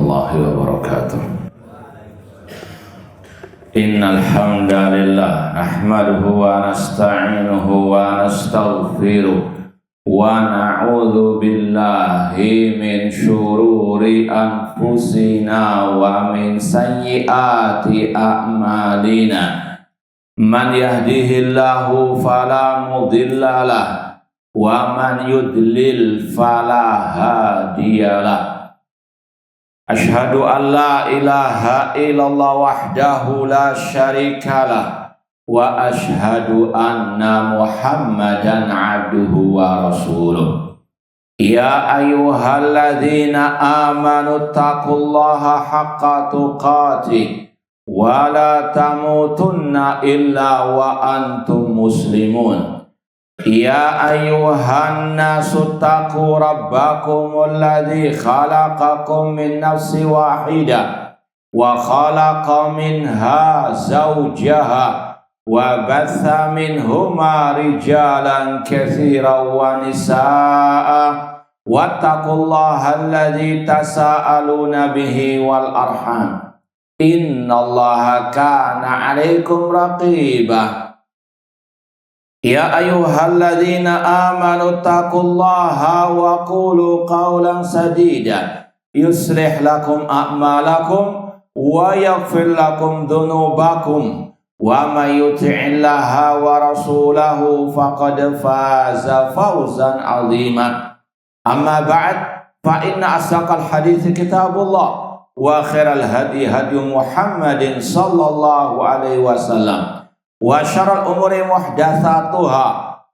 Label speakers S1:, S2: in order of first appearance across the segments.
S1: warahmatullahi wabarakatuh. Innal hamdalillah nahmaduhu wa nasta'inuhu wa nastaghfiruh wa na'udzu billahi min syururi anfusina wa min sayyiati a'malina. Man yahdihillahu fala mudilla lahu wa man yudlil fala hadiyalah. Asyhadu an la ilaha illallah wahdahu la syarikalah wa asyhadu anna Muhammadan abduhu wa rasuluh. Ya ayyuhalladzina amanu taqullaha haqqa tuqatih wa la tamutunna illa wa antum muslimun. Ya ayyuhan nasu taqu rabbakumul ladzi khalaqakum min nafsin wahidah wa khalaqa minha zawjaha wa batha minhuma rijalan katsiran wa nisaa'a wattaqullaha alladzi tasaaluna bihi wal arham innallaha kana 'alaikum raqiba. Ya ayyuhalladzina amanu taqullaha wa qulu qawlan sadida yuslih lakum a'malakum wa yaghfir lakum dhunubakum wa may yuti'illaha wa rasulahu faqad faza fawzan 'azima. Amma ba'd, fa inna asdaqal hadithi kitabullah wa khairal hadi hadi Muhammadin sallallahu alaihi wasallam wa syarrul umuri muhdatsatuha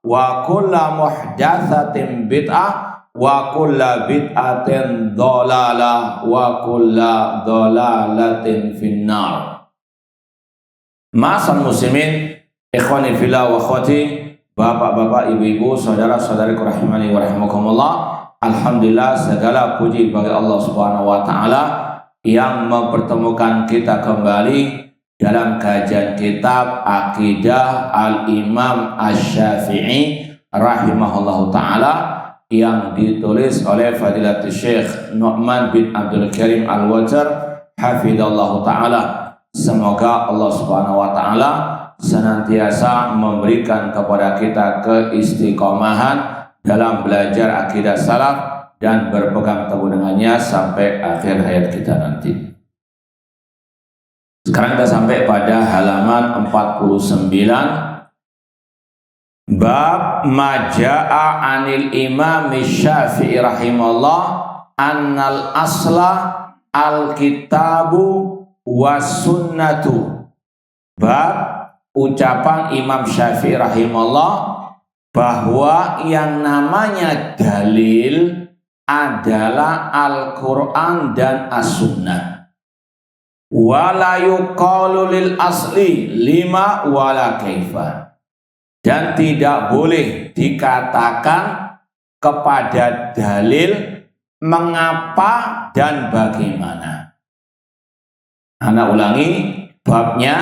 S1: wa kullu muhdatsatin bid'ah wa kullu bid'atin dhalalah wa kullu dhalalatin finnar. Ma'asal muslimin, ikhwani fillah wa akhwati, bapak-bapak, ibu-ibu, saudara-saudariku rahimani wa rahimakumullah. Alhamdulillah, segala puji bagi Allah Subhanahu wa taala yang mempertemukan kita kembali dalam kajian kitab Aqidah Al-Imam Asy-Syafi'i rahimahullahu ta'ala yang ditulis oleh Fadilatul Syekh Nu'man bin Abdul Karim Al-Wajar hafidhallahu ta'ala. Semoga Allah subhanahu wa ta'ala senantiasa memberikan kepada kita keistiqomahan dalam belajar akidah salaf dan berpegang teguh dengannya sampai akhir hayat kita nanti. Sekarang kita sampai pada halaman 49. Bab maja'a anil imam Syafi'i rahimahullah annal asla al-kitabu was sunnatu. Bab ucapan Imam Syafi'i rahimahullah bahwa yang namanya dalil adalah Al-Quran dan As-Sunnah. Wala yuqalu lil asli lima wala kaifa, dan tidak boleh dikatakan kepada dalil mengapa dan bagaimana. Ana ulangi babnya,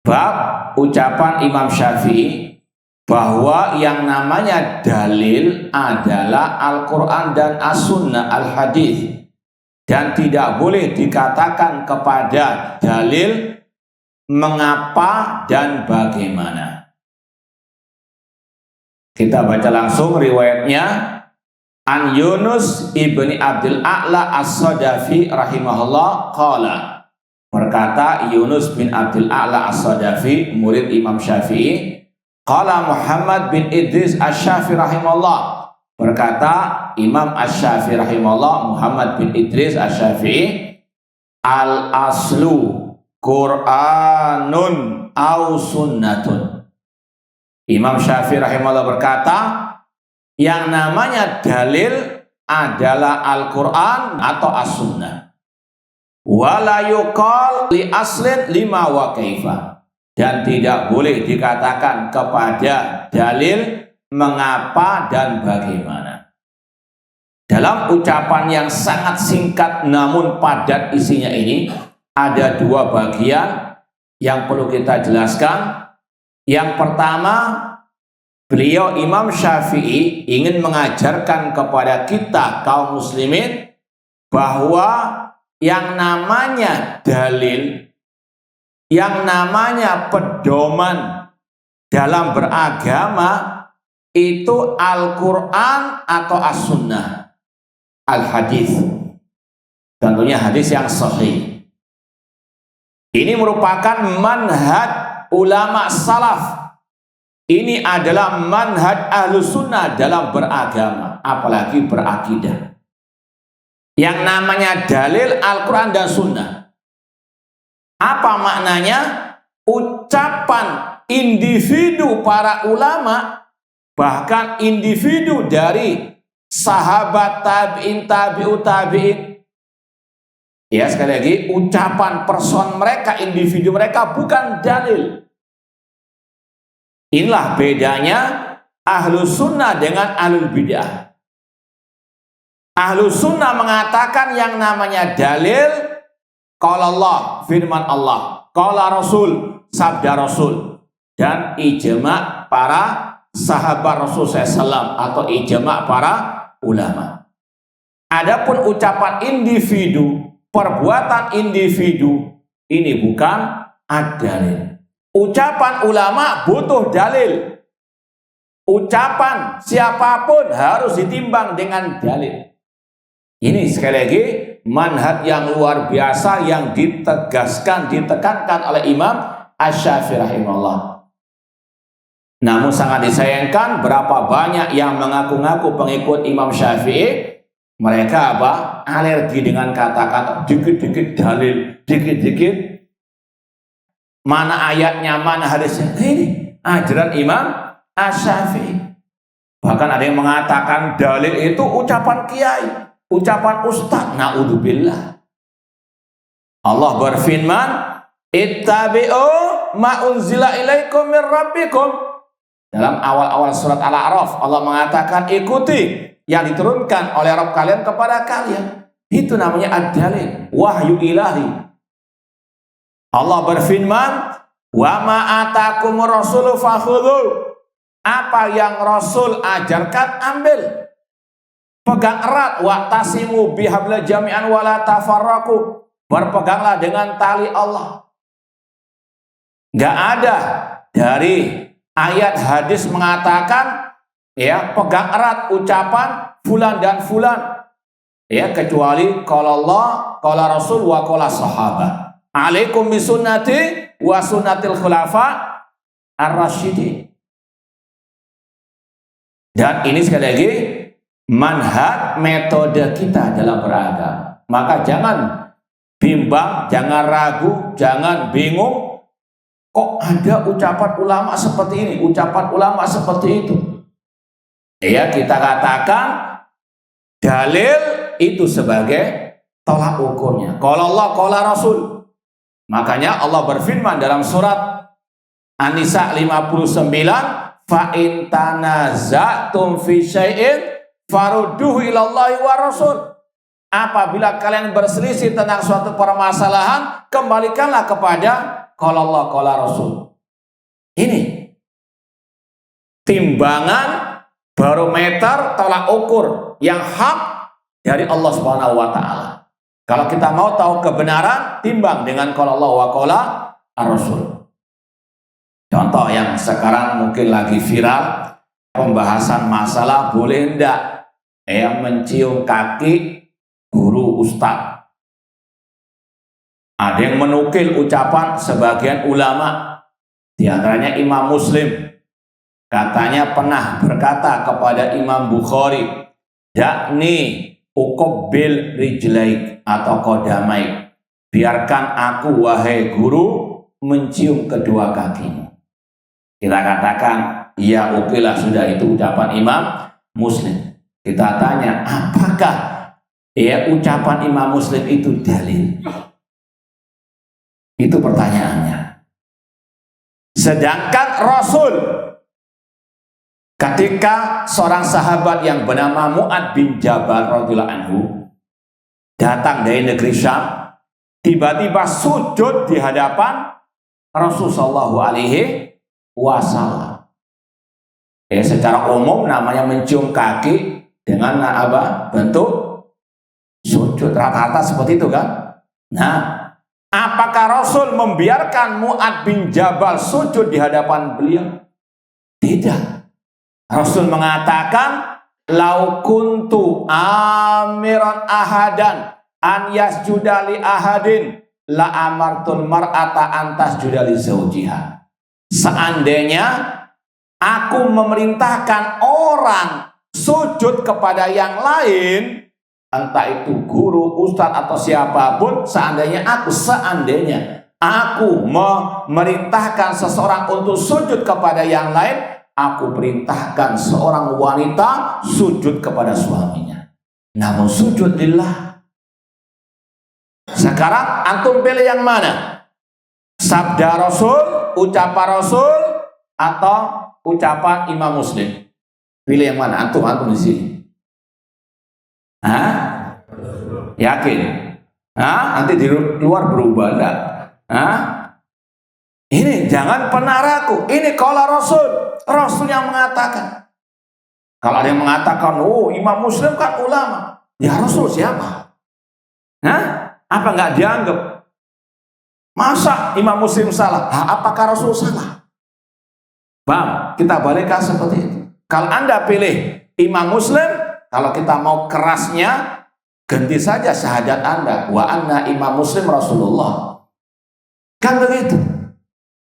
S1: bab ucapan Imam Syafi'i bahwa yang namanya dalil adalah Al-Quran dan As-Sunnah al-Hadis, dan tidak boleh dikatakan kepada dalil mengapa dan bagaimana. Kita baca langsung riwayatnya. An Yunus ibni Abdul A'la As-Sadafi rahimahullah qala, berkata Yunus bin Abdul A'la As-Sadafi, murid Imam Syafi'i. Qala Muhammad bin Idris Asy-Syafi'i rahimahullah, berkata Imam Asy-Syafi'i rahimahullah, Muhammad bin Idris Asy-Syafi'i, al-aslu Qur'anun au sunnatun. Imam Syafi'i rahimahullah berkata, yang namanya dalil adalah Al-Quran atau As-Sunnah. Wala yuqal li aslin lima wa kaifa, dan tidak boleh dikatakan kepada dalil mengapa dan bagaimana. Dalam ucapan yang sangat singkat namun padat isinya ini, ada dua bagian yang perlu kita jelaskan. Yang pertama, beliau Imam Syafi'i ingin mengajarkan kepada kita kaum muslimin bahwa yang namanya dalil, yang namanya pedoman dalam beragama itu Al-Quran atau As-Sunnah, Al-Hadis, tentunya hadis yang sahih. Ini merupakan manhaj ulama salaf. Ini adalah manhaj Ahlus Sunnah dalam beragama, apalagi berakidah. Yang namanya dalil Al-Quran dan Sunnah. Apa maknanya? Ucapan individu para ulama, bahkan individu dari sahabat tabi'in, tabi'ut tabi'in. Ya, sekali lagi, ucapan person mereka, individu mereka bukan dalil. Inilah bedanya Ahlus Sunnah dengan Ahlul Bid'ah. Ahlus Sunnah mengatakan yang namanya dalil, qala Allah, firman Allah, qala Rasul, sabda Rasul, dan ijma' para sahabat Rasul SAW atau ijma' para ulama. Adapun ucapan individu, perbuatan individu, ini bukan ad-dalil. Ucapan ulama butuh dalil. Ucapan siapapun harus ditimbang dengan dalil. Ini sekali lagi manhaj yang luar biasa yang ditegaskan, ditekankan oleh Imam Asy-Syafi'i rahimahullah. Namun sangat disayangkan berapa banyak yang mengaku-ngaku pengikut Imam Syafi'i, mereka apa? Alergi dengan kata-kata dikit-dikit dalil, dikit-dikit mana ayatnya, mana hadisnya. Ini ajaran Imam Asy-Syafi'i. Bahkan ada yang mengatakan dalil itu ucapan kiai, ucapan ustaz. Na'udzubillah. Allah berfirman, ittabi'u ma unzila ilaikum min rabbikum. Dalam awal-awal surat Al-A'raf, Allah mengatakan ikuti yang diturunkan oleh Rabb kalian kepada kalian. Itu namanya ad-dalil, wahyu ilahi. Allah berfirman, wa ma atakumur rasulu fakhudhu. Apa yang Rasul ajarkan, ambil. Pegang erat, wa'tasimu bihablil jami'an wala tafarraqu. Berpeganglah dengan tali Allah. Gak ada dari ayat hadis mengatakan ya pegang erat ucapan fulan dan fulan, ya, kecuali qala Allah, qala Rasul wa qala sahabat. Alaikum bisunnati wa sunnatil khulafa ar-rasyidin. Dan ini sekali lagi manhaj metode kita dalam beragama. Maka jangan bimbang, jangan ragu, jangan bingung. Kok ada ucapan ulama seperti ini, ucapan ulama seperti itu? Ya, kita katakan dalil itu sebagai tolak ukurnya. Qala Allah, qala Rasul. Makanya Allah berfirman dalam surat An-Nisa 59, fa in tanaza'tum fi syai'in farudduhu ilallahi wa rasul. Apabila kalian berselisih tentang suatu permasalahan, kembalikanlah kepada qala Allah, qala Rasul. Ini timbangan, barometer, tolak ukur yang hak dari Allah Subhanahu wa taala. Kalau kita mau tahu kebenaran, timbang dengan qala Allah wa qala Rasul. Contoh yang sekarang mungkin lagi viral, pembahasan masalah boleh enggak mencium kaki guru ustaz. Ada yang menukil ucapan sebagian ulama, di antaranya Imam Muslim, katanya pernah berkata kepada Imam Bukhari, yakni uqabbil rijlaik atau qadamaik, biarkan aku wahai guru mencium kedua kakimu. Kita katakan ya okelah, sudah itu ucapan Imam Muslim. Kita tanya, apakah ucapan Imam Muslim itu dalil? Itu pertanyaannya. Sedangkan Rasul, ketika seorang sahabat yang bernama Mu'ad bin Jabal radhiyallahu anhu datang dari negeri Syam, tiba-tiba sujud di hadapan Rasulullah sallallahu alaihi wasallam. Secara umum namanya mencium kaki dengan bentuk sujud. sujud. Rata-rata seperti itu kan. Nah, apakah Rasul membiarkan Mu'adz bin Jabal sujud di hadapan beliau? Tidak. Rasul mengatakan, lau kuntu amiran ahadan an yasjuda li ahadin la amartul mar'ata an tasjuda li zawjiha. Seandainya aku memerintahkan orang sujud kepada yang lain, entah itu guru, ustadz atau siapapun, seandainya aku memerintahkan seseorang untuk sujud kepada yang lain, aku perintahkan seorang wanita sujud kepada suaminya. Namun sujud lillah. Sekarang antum pilih yang mana? Sabda Rasul, ucapan Rasul, atau ucapan Imam Muslim? Pilih yang mana? Antum di sini. Hah? Yakin? Hah? Nanti di luar berubah enggak? Hah? Ini jangan pernah ragu. Ini qala Rasul. Rasul yang mengatakan. Kalau ada yang mengatakan, oh Imam Muslim kan ulama. Ya Rasul siapa? Hah? Apa nggak dianggap? Masa Imam Muslim salah? Apakah Rasul salah? Bang, kita balikkan seperti itu. Kalau Anda pilih Imam Muslim, kalau kita mau kerasnya, ganti saja syahadat Anda. Wa anna Imam Muslim Rasulullah. Kan begitu.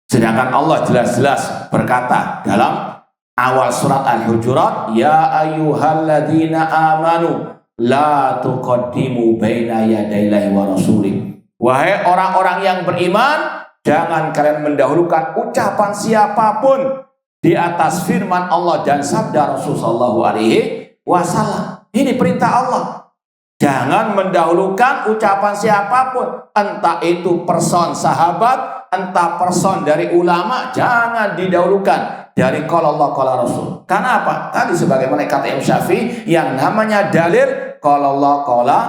S1: Sedangkan Allah jelas-jelas berkata dalam awal surat Al-Hujurat, ya ayyuhalladzina amanu la tuqaddimu baina yadayillahi wa rasulih. Wahai orang-orang yang beriman, jangan kalian mendahulukan ucapan siapapun di atas firman Allah dan sabda Rasul sallallahu alaihi wasallam. Ini perintah Allah. Jangan mendahulukan ucapan siapapun, entah itu person sahabat, entah person dari ulama, jangan didahulukan dari qala Allah qala Rasul. Karena apa? Tadi sebagaimana kata Imam Syafi'i, yang namanya dalil qala Allah qala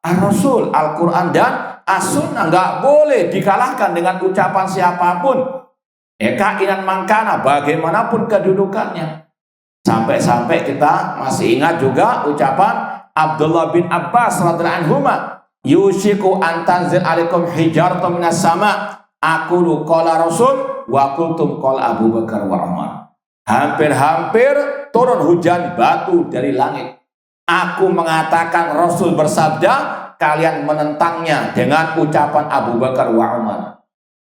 S1: Ar-Rasul, Al-Quran dan As-Sunnah nggak boleh dikalahkan dengan ucapan siapapun. Kainan mangkana, bagaimanapun kedudukannya. Sampai-sampai kita masih ingat juga ucapan Abdullah bin Abbas radhiyallahu anhuma, yushiku an tanzil alaikum hijaratun minas sama, aqulu qala Rasul wa qultum qala Abu Bakar wa Umar. Hampir-hampir turun hujan batu dari langit. Aku mengatakan Rasul bersabda, kalian menentangnya dengan ucapan Abu Bakar wa Umar.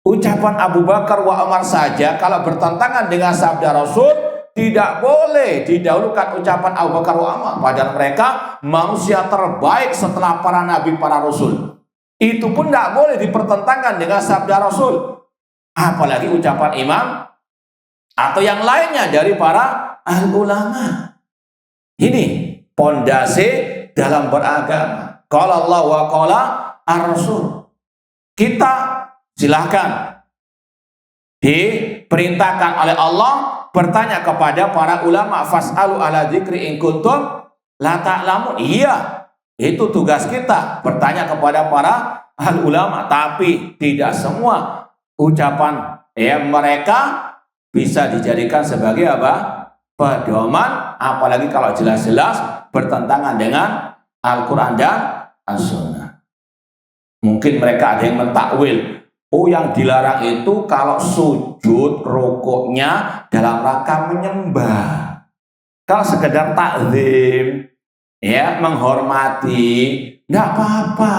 S1: Ucapan Abu Bakar wa Umar saja kalau bertentangan dengan sabda Rasul, tidak boleh didahulukan ucapan Abu Bakar wa Umar. Padahal mereka manusia terbaik setelah para nabi, para rasul. Itu pun tidak boleh dipertentangkan dengan sabda Rasul. Apalagi ucapan imam atau yang lainnya dari para ahli ulama. Ini pondasi dalam beragama. Qala Allah wa qala Ar-Rasul. Kita silahkan diperintahkan oleh Allah bertanya kepada para ulama, fas'alu ala dzikri in kuntum la ta'lamun. Iya, itu tugas kita, bertanya kepada para ahli ulama. Tapi tidak semua ucapan mereka bisa dijadikan sebagai apa? Pedoman, apalagi kalau jelas-jelas bertentangan dengan Al-Quran dan As-Sunnah. Mungkin mereka ada yang mentakwil, oh yang dilarang itu kalau sujud rukuknya dalam rangka menyembah. Kalau sekedar takzim, menghormati, nggak apa-apa.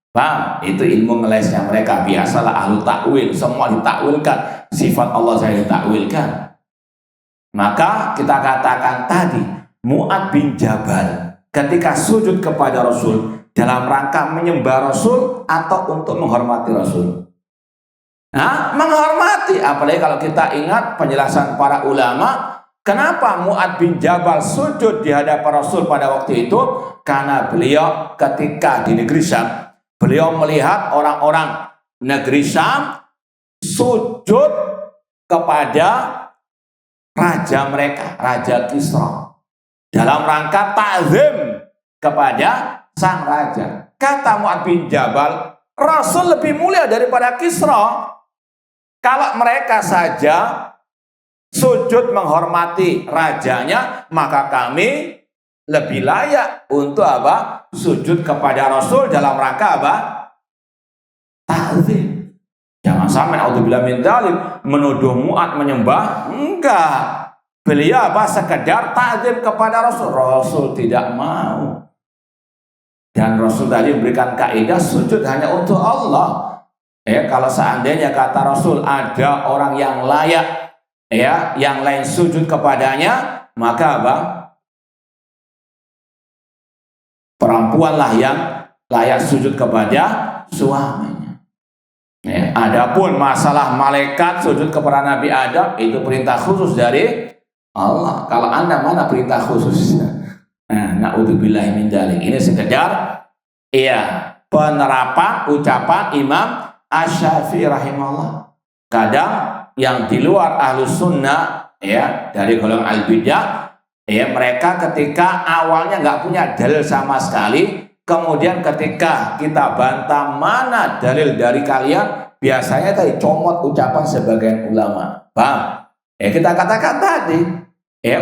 S1: Paham? Itu ilmu ngelesnya mereka. Biasalah ahlu takwil, semua ditakwilkan. Sifat Allah saya ditakwilkan. Maka kita katakan tadi, Mu'adz bin Jabal ketika sujud kepada Rasul dalam rangka menyembah Rasul atau untuk menghormati Rasul. Nah, menghormati, apalagi kalau kita ingat penjelasan para ulama, kenapa Mu'adz bin Jabal sujud di hadapan Rasul pada waktu itu? Karena beliau ketika di negeri Syam, beliau melihat orang-orang negeri Syam sujud kepada raja mereka, Raja Kisra, dalam rangka ta'zim kepada sang raja. Kata Mu'adz bin Jabal, Rasul lebih mulia daripada Kisra. Kalau mereka saja sujud menghormati rajanya, maka kami lebih layak untuk apa? Sujud kepada Rasul dalam rangka apa? Ta'zim. Jangan sampai naudzubillah min dzalik menuduh Mu'ad menyembah. Enggak. Beliau apa? Sekedar ta'zim kepada Rasul. Rasul tidak mau. Dan Rasul tadi memberikan kaidah sujud hanya untuk Allah. Kalau seandainya kata Rasul ada orang yang layak, yang lain sujud kepadanya, maka apa? Perempuanlah yang layak sujud kepada suaminya. Adapun masalah malaikat sujud kepada Nabi Adam itu perintah khusus dari Allah. Kalau Anda mana perintah khususnya? Na'udzubillahi min dzalik. Ini sekedar penerapan ucapan Imam Asy-Syafi'i rahimahullah. Kadang yang di luar Ahlus Sunnah dari golongan al-bidah, mereka ketika awalnya nggak punya dalil sama sekali, kemudian ketika kita bantah mana dalil dari kalian, biasanya tadi comot ucapan sebagian ulama. Paham? Kita katakan tadi,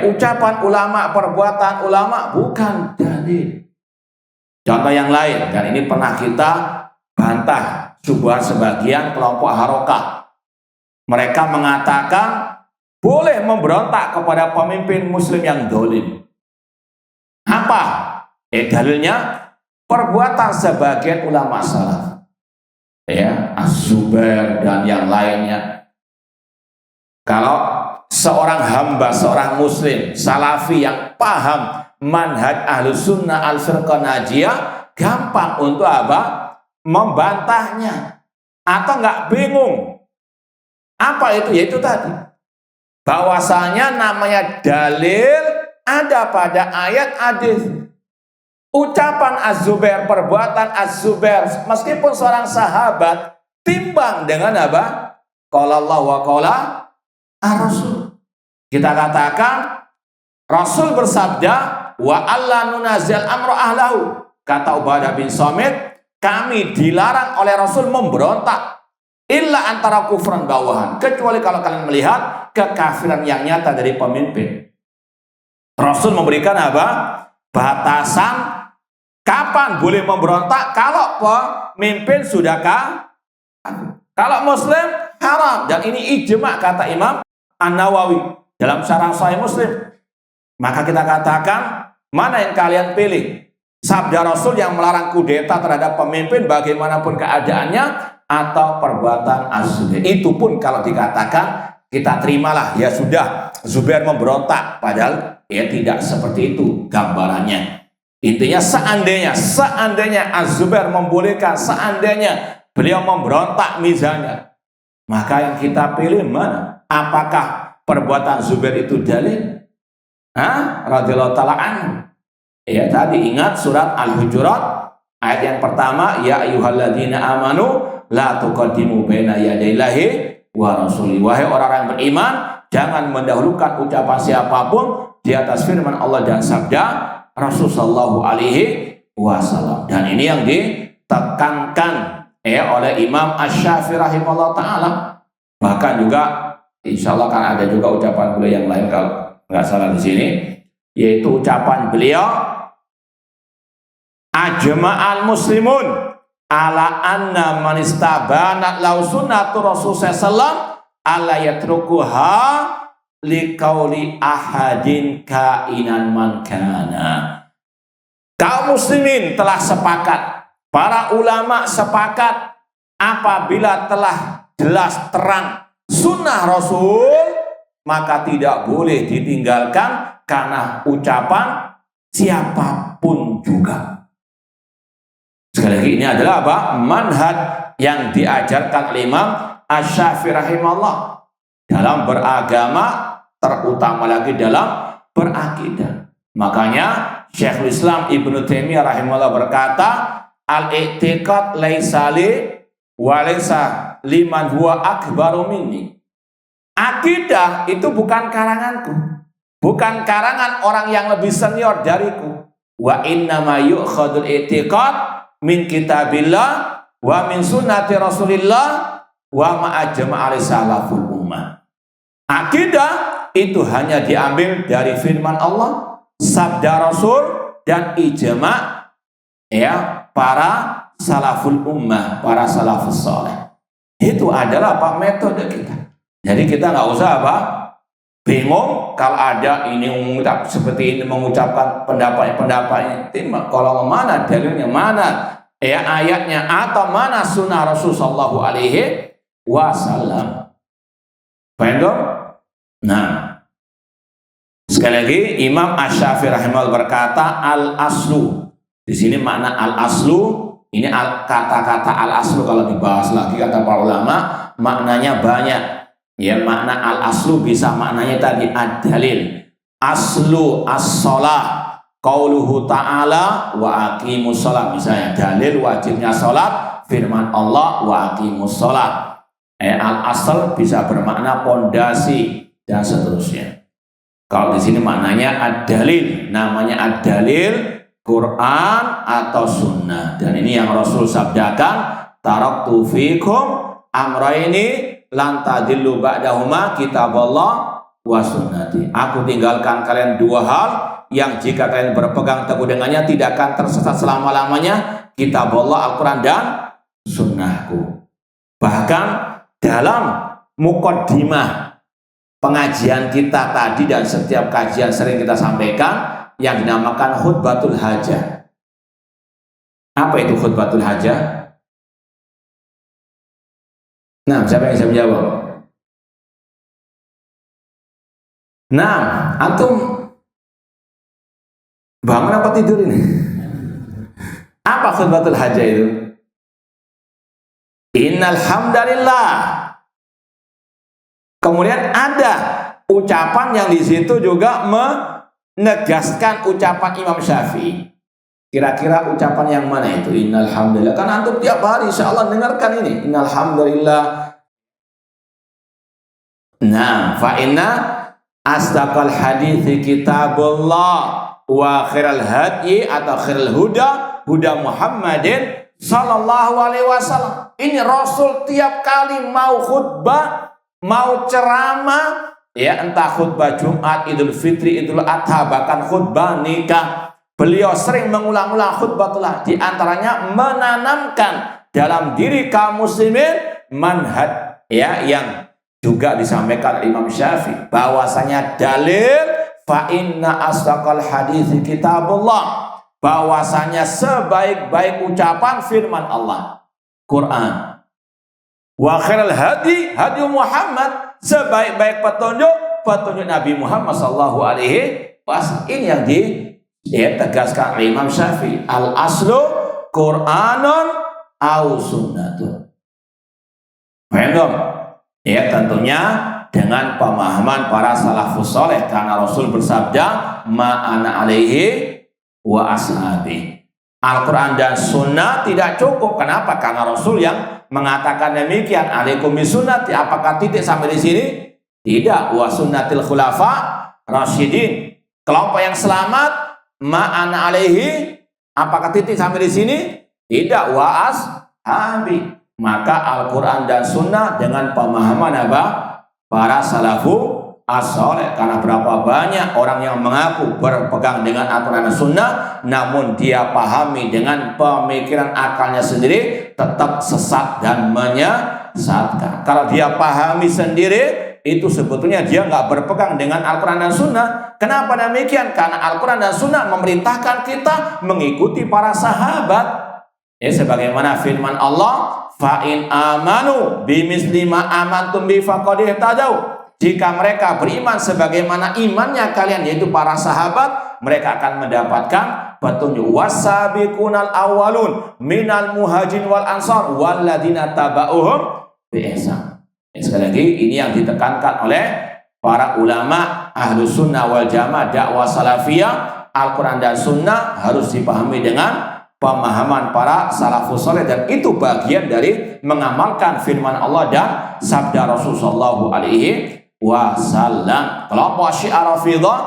S1: ucapan ulama, perbuatan ulama bukan dalil. Contoh yang lain, dan ini pernah kita bantah subhat sebagian kelompok harokah. Mereka mengatakan boleh memberontak kepada pemimpin muslim yang dolim. Apa? Dalilnya perbuatan sebagian ulama salaf, Az-Zubair dan yang lainnya. Kalau seorang hamba, seorang muslim salafi yang paham manhaj Ahlus Sunnah al-Firqah Najiyah, gampang untuk apa? Membantahnya. Atau nggak bingung. Apa itu? Yaitu tadi, bahwasanya namanya dalil ada pada ayat hadis. Ucapan Az-Zubair, perbuatan Az-Zubair, meskipun seorang sahabat, timbang dengan apa? Qala Allah wa qala ar-Rasul. Kita katakan Rasul bersabda, wa alla nunazil amro ahlahu. Kata Ubadah bin Samit, kami dilarang oleh Rasul memberontak illa antara kufran bawahan, kecuali kalau kalian melihat kekafiran yang nyata dari pemimpin. Rasul memberikan apa? Batasan kapan boleh memberontak. Kalau pemimpin sudah kalau muslim haram, dan ini ijma kata Imam An-Nawawi dalam syarah Sahih Muslim. Maka kita katakan, mana yang kalian pilih? Sabda Rasul yang melarang kudeta terhadap pemimpin bagaimanapun keadaannya, atau perbuatan Az-Zubair? Itu pun kalau dikatakan kita terimalah, ya sudah Zubair memberontak, padahal tidak seperti itu gambarannya. Intinya seandainya Az-Zubair membolehkan, seandainya beliau memberontak misalnya, maka yang kita pilih mana? Apakah perbuatan Zubair itu dalil? Radhiyallahu ta'ala anhu. Tadi ingat surat Al-Hujurat ayat yang pertama, ya ayyuhalladzina amanu la tuqaddimu baina yadayillahi wa rasuli. Wahai orang-orang yang beriman, jangan mendahulukan ucapan siapapun di atas firman Allah dan sabda Rasul sallallahu alaihi wasallam. Dan ini yang ditekankan oleh Imam Asy-Syafi'i rahimahullah taala. Bahkan juga insyaallah kan ada juga ucapan beliau yang lain kalau nggak salah di sini, yaitu ucapan beliau, ajma'al muslimun ala anna man istabana lau sunnatu Rasul sallallahu ala yatrukuha liqauli ahadin kainan man kana. Kaum muslimin telah sepakat, para ulama sepakat, apabila telah jelas terang sunnah Rasul, maka tidak boleh ditinggalkan karena ucapan siapapun juga. Sekali lagi, ini adalah apa? Manhaj yang diajarkan oleh Imam Asy-Syafi'i rahimahullah dalam beragama, terutama lagi dalam berakidah. Makanya Syekhul Islam Ibnu Taimiyah rahimahullah berkata, al-i'tiqad laisa li wa laisa liman huwa akbaru minni. Akidah itu bukan karanganku, bukan karangan orang yang lebih senior dariku. Wa innama yu'khadul i'tiqad min kitabillah wa min sunnati Rasulillah wa ma'ajma' alaihi salaful ummah. Akidah itu hanya diambil dari firman Allah, sabda Rasul, dan ijma ya para salaful ummah, para salafus saleh. Itu adalah apa metode kita. Jadi kita nggak usah apa bingung kalau ada ini mengucap seperti ini, mengucapkan pendapat-pendapatnya. Kalau mana dalilnya, mana ya ayatnya, atau mana sunnah Rasulullah Shallallahu Alaihi Wasallam. Paham? Nah, sekali lagi Imam Asy-Syafi'i rahimahullah berkata al-aslu. Di sini makna al-aslu, ini kata-kata al-aslu kalau dibahas lagi kata para ulama maknanya banyak. Ya, makna al-aslu bisa maknanya tadi ad-dalil. Aslu as-shalah qauluhu ta'ala wa aqimus shalah, misalnya dalil wajibnya salat firman Allah wa aqimus shalah. Al-asl bisa bermakna pondasi dan seterusnya. Kalau di sini maknanya ad-dalil, namanya ad-dalil Quran atau sunnah. Dan ini yang Rasul sabdakan, taraktu fikum amraini lan tadillu ba'dahuma kitaballah wa sunnati. Aku tinggalkan kalian dua hal yang jika kalian berpegang teguh dengannya tidak akan tersesat selama-lamanya, kitabullah Al-Quran dan sunnahku. Bahkan dalam muqaddimah pengajian kita tadi dan setiap kajian sering kita sampaikan yang dinamakan khutbatul hajah. Apa itu khutbatul hajah? Nah, siapa yang bisa menjawab? Nah, antum bangun apa tidur ini? Apa khutbatul hajah itu? Innal hamdalillah. Kemudian ada ucapan yang di situ juga menegaskan ucapan Imam Syafi'i. Kira-kira ucapan yang mana itu? Innal hamdalillah. Kan antum tiap hari insyaallah dengarkan ini. Innal hamdalillah. Nah, fa inna asdaqal hadithi kitabullah wa khairal hadyi atau khairal huda Muhammadin sallallahu alaihi wasallam. Ini Rasul tiap kali mau khutbah, mau ceramah, ya entah khutbah Jumat, Idul Fitri, Idul Adha, bahkan khutbah nikah, beliau sering mengulang-ulang khutbatullah. Di antaranya menanamkan dalam diri kaum muslimin manhaj ya yang juga disampaikan Imam Syafi'i bahwasanya dalil fa inna asdaqal hadits kitabullah, bahwasanya sebaik-baik ucapan firman Allah Quran. Wa khairal hadi Muhammad, sebaik-baik petunjuk Nabi Muhammad sallallahu alaihi wasallam. Ini yang ditegaskan Imam Syafi'i, al aslu Quranun au sunnatun. Paham? Ya, tentunya dengan pemahaman para salafus soleh, karena Rasul bersabda ma'ana alaihi wa ashabi. Al-Quran dan sunnah tidak cukup. Kenapa? Karena Rasul yang mengatakan demikian, alaikum bisunnati. Apakah titik sampai di sini? Tidak. Wa sunnatil khulafa rasyidin. Kelompok yang selamat ma'ana alaihi. Apakah titik sampai di sini? Tidak. Wa ashabi. Maka Al-Quran dan sunnah dengan pemahaman apa? Para salafu as-saleh. Karena berapa banyak orang yang mengaku berpegang dengan Al-Quran dan sunnah, namun dia pahami dengan pemikiran akalnya sendiri, tetap sesat dan menyesatkan. Kalau dia pahami sendiri, itu sebetulnya dia nggak berpegang dengan Al-Quran dan sunnah. Kenapa demikian? Karena Al-Quran dan sunnah memerintahkan kita mengikuti para sahabat. Ya, sebagaimana firman Allah, fa'in amanu bimisli ma amantum bi faqad ihtadaw. Jika mereka beriman sebagaimana imannya kalian, yaitu para sahabat, mereka akan mendapatkan petunjuk. Wasabiqunal awwalun minal muhajirin wal ansar walladzina tabauhum bi ihsan. Sekali lagi, ini yang ditekankan oleh para ulama ahlus sunnah wal jamaah dakwah salafiyah. Al-Quran dan sunnah harus dipahami dengan pemahaman para salafus saleh, dan itu bagian dari mengamalkan firman Allah dan sabda Rasulullah sallallahu alaihi wasallam. Kelompok Syiah Rafidhah,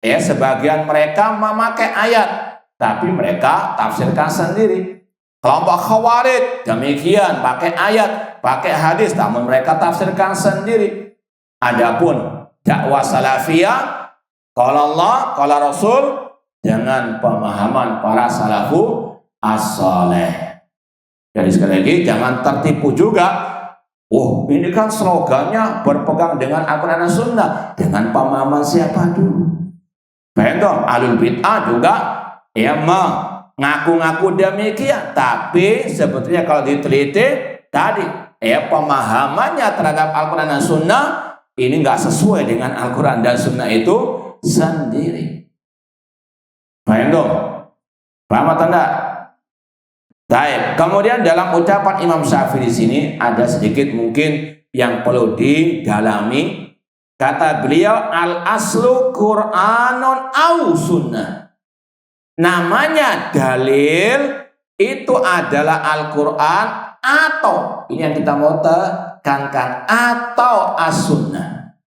S1: ya sebagian mereka memakai ayat tapi mereka tafsirkan sendiri. Kelompok Khawarij demikian, pakai ayat, pakai hadis, namun mereka tafsirkan sendiri. Adapun dakwah salafiyah, qala Allah, qala Rasul, dengan pemahaman para salafu as-saleh. Jadi sekali lagi jangan tertipu juga. Oh, ini kan slogannya berpegang dengan Al-Quran dan Sunnah. Dengan pemahaman siapa dulu? Baik dong, ahlul bid'ah juga ya mengaku-ngaku demikian. Tapi sebetulnya kalau diteliti tadi, ya pemahamannya terhadap Al-Quran dan Sunnah ini nggak sesuai dengan Al-Quran dan Sunnah itu sendiri. Baik dong, paham atau enggak? Baik, kemudian dalam ucapan Imam Syafi'i di sini ada sedikit mungkin yang perlu didalami. Kata beliau, al-aslu Qur'anun au sunnah. Namanya dalil itu adalah Al-Quran atau, ini yang kita mau tekankan, atau as-sunnah.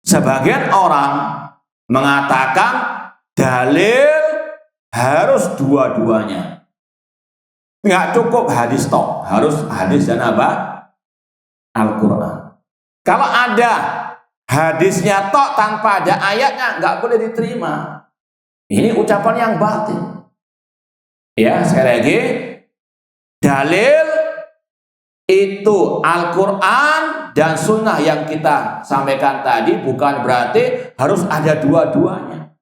S1: Sebagian orang mengatakan dalil harus dua-duanya. Nggak cukup hadis tok, harus hadis dan apa? Al-Quran. Kalau ada hadisnya tok tanpa ada ayatnya, nggak boleh diterima. Ini ucapan yang batil. Ya, sekali lagi, dalil itu Al-Quran dan Sunnah yang kita sampaikan tadi bukan berarti harus ada dua-duanya.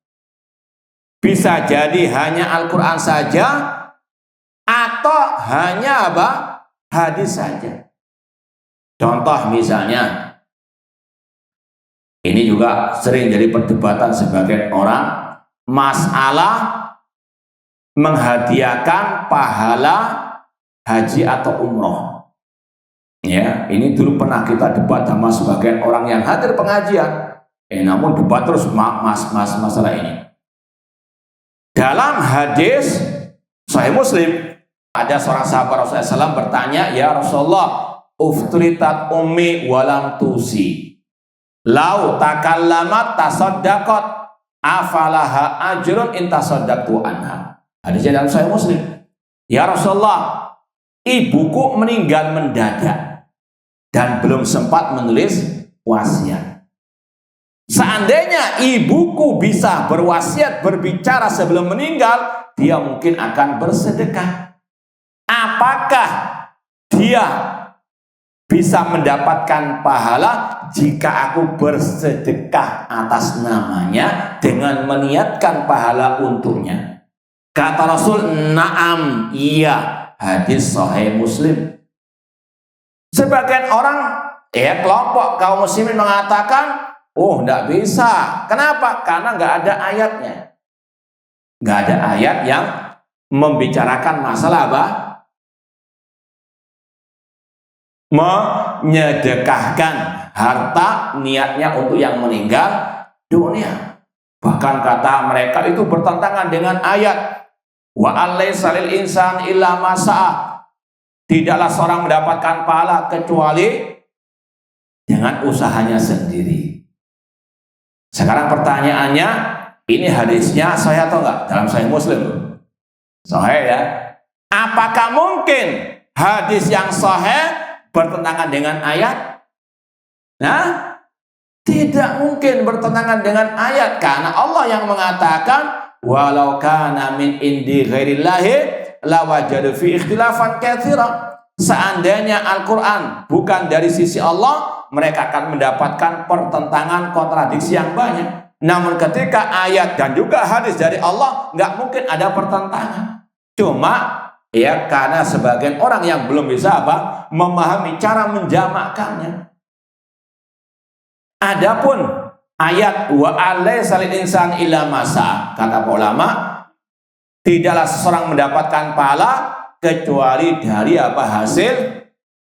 S1: Bisa jadi hanya Al-Quran saja atau hanya apa? Hadis saja. Contoh misalnya, ini juga sering jadi perdebatan sebagian orang, masalah menghadiahkan pahala haji atau umroh. Ya, ini dulu pernah kita debat sama sebagian orang yang hadir pengajian. Namun debat terus masalah ini. Dalam hadis Sahih Muslim, ada seorang sahabat Rasulullah SAW bertanya, ya Rasulullah, ufturitat ummi walam tusi, lau takallamat tasaddaqat, afalaha ajrun in tasaddaqtu anha. Hadisnya dalam Sahih Muslim. Ya Rasulullah, ibuku meninggal mendadak dan belum sempat menulis wasiat. Seandainya ibuku bisa berwasiat, berbicara sebelum meninggal, dia mungkin akan bersedekah. Apakah dia bisa mendapatkan pahala jika aku bersedekah atas namanya dengan meniatkan pahala untuknya? Kata Rasul, na'am, iya. Hadis Sahih Muslim. Sebagian orang, kelompok kaum muslimin mengatakan, oh, tidak bisa. Kenapa? Karena nggak ada ayatnya. Nggak ada ayat yang membicarakan masalah apa? Menyedekahkan harta niatnya untuk yang meninggal dunia. Bahkan kata mereka itu bertentangan dengan ayat wa alaisa lil insan illa ma sa'a. Tidaklah seorang mendapatkan pahala kecuali dengan usahanya sendiri. Sekarang pertanyaannya, ini hadisnya sahih atau enggak? Dalam Sahih Muslim. Sahih ya. Apakah mungkin hadis yang sahih bertentangan dengan ayat? Nah, tidak mungkin bertentangan dengan ayat, karena Allah yang mengatakan walau kana min indi ghairillahi lawajadu fi ikhtilafan katsira. Seandainya Al-Quran bukan dari sisi Allah, mereka akan mendapatkan pertentangan, kontradiksi yang banyak. Namun ketika ayat dan juga hadis dari Allah, nggak mungkin ada pertentangan. Cuma ya karena sebagian orang yang belum bisa memahami cara menjamakkannya. Adapun ayat wa alaisa lil insan illa ma sa'a, kata para ulama, tidaklah seseorang mendapatkan pahala kecuali dari hasil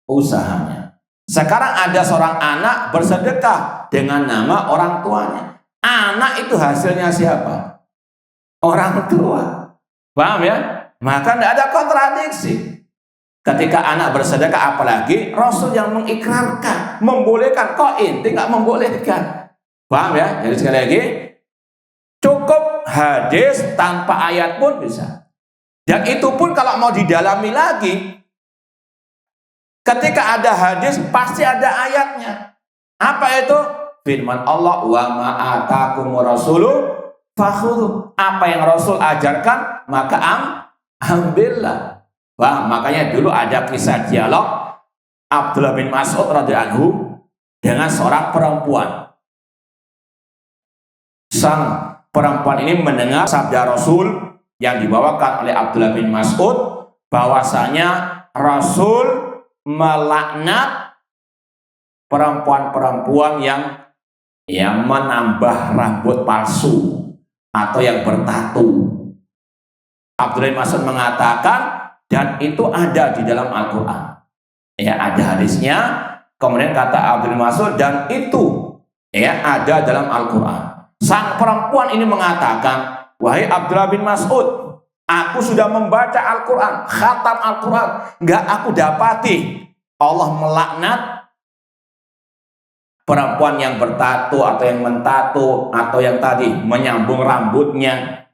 S1: usahanya. Sekarang ada seorang anak bersedekah dengan nama orang tuanya. Anak itu hasilnya siapa? Orang tua. Paham ya? Maka tidak ada kontradiksi. Ketika anak bersedekah, apalagi Rasul yang mengikrarkan, membolehkan. Kok inti nggak membolehkan? Paham ya? Jadi sekali lagi, cukup hadis tanpa ayat pun bisa. Dan itu pun kalau mau didalami lagi, ketika ada hadis pasti ada ayatnya. Apa itu? Firman Allah, wa ma'atakum rasulu fakhudhu. Apa yang Rasul ajarkan, maka ambillah. Wah, makanya dulu ada kisah dialog Abdullah bin Mas'ud radhiyallahu anhu dengan seorang perempuan. Sang perempuan ini mendengar sabda Rasul yang dibawakan oleh Abdullah bin Mas'ud, bahwasanya Rasul melaknat perempuan-perempuan yang menambah rambut palsu atau yang bertatu. Abdullah bin Mas'ud mengatakan, dan itu ada di dalam Al-Quran. Ya, ada hadisnya. Kemudian kata Abdullah bin Mas'ud, dan itu ya ada dalam Al-Quran. Sang perempuan ini mengatakan, wahai Abdullah bin Mas'ud, aku sudah membaca Al-Quran, khatam Al-Quran, nggak aku dapati Allah melaknat perempuan yang bertato atau yang mentato atau yang tadi menyambung rambutnya.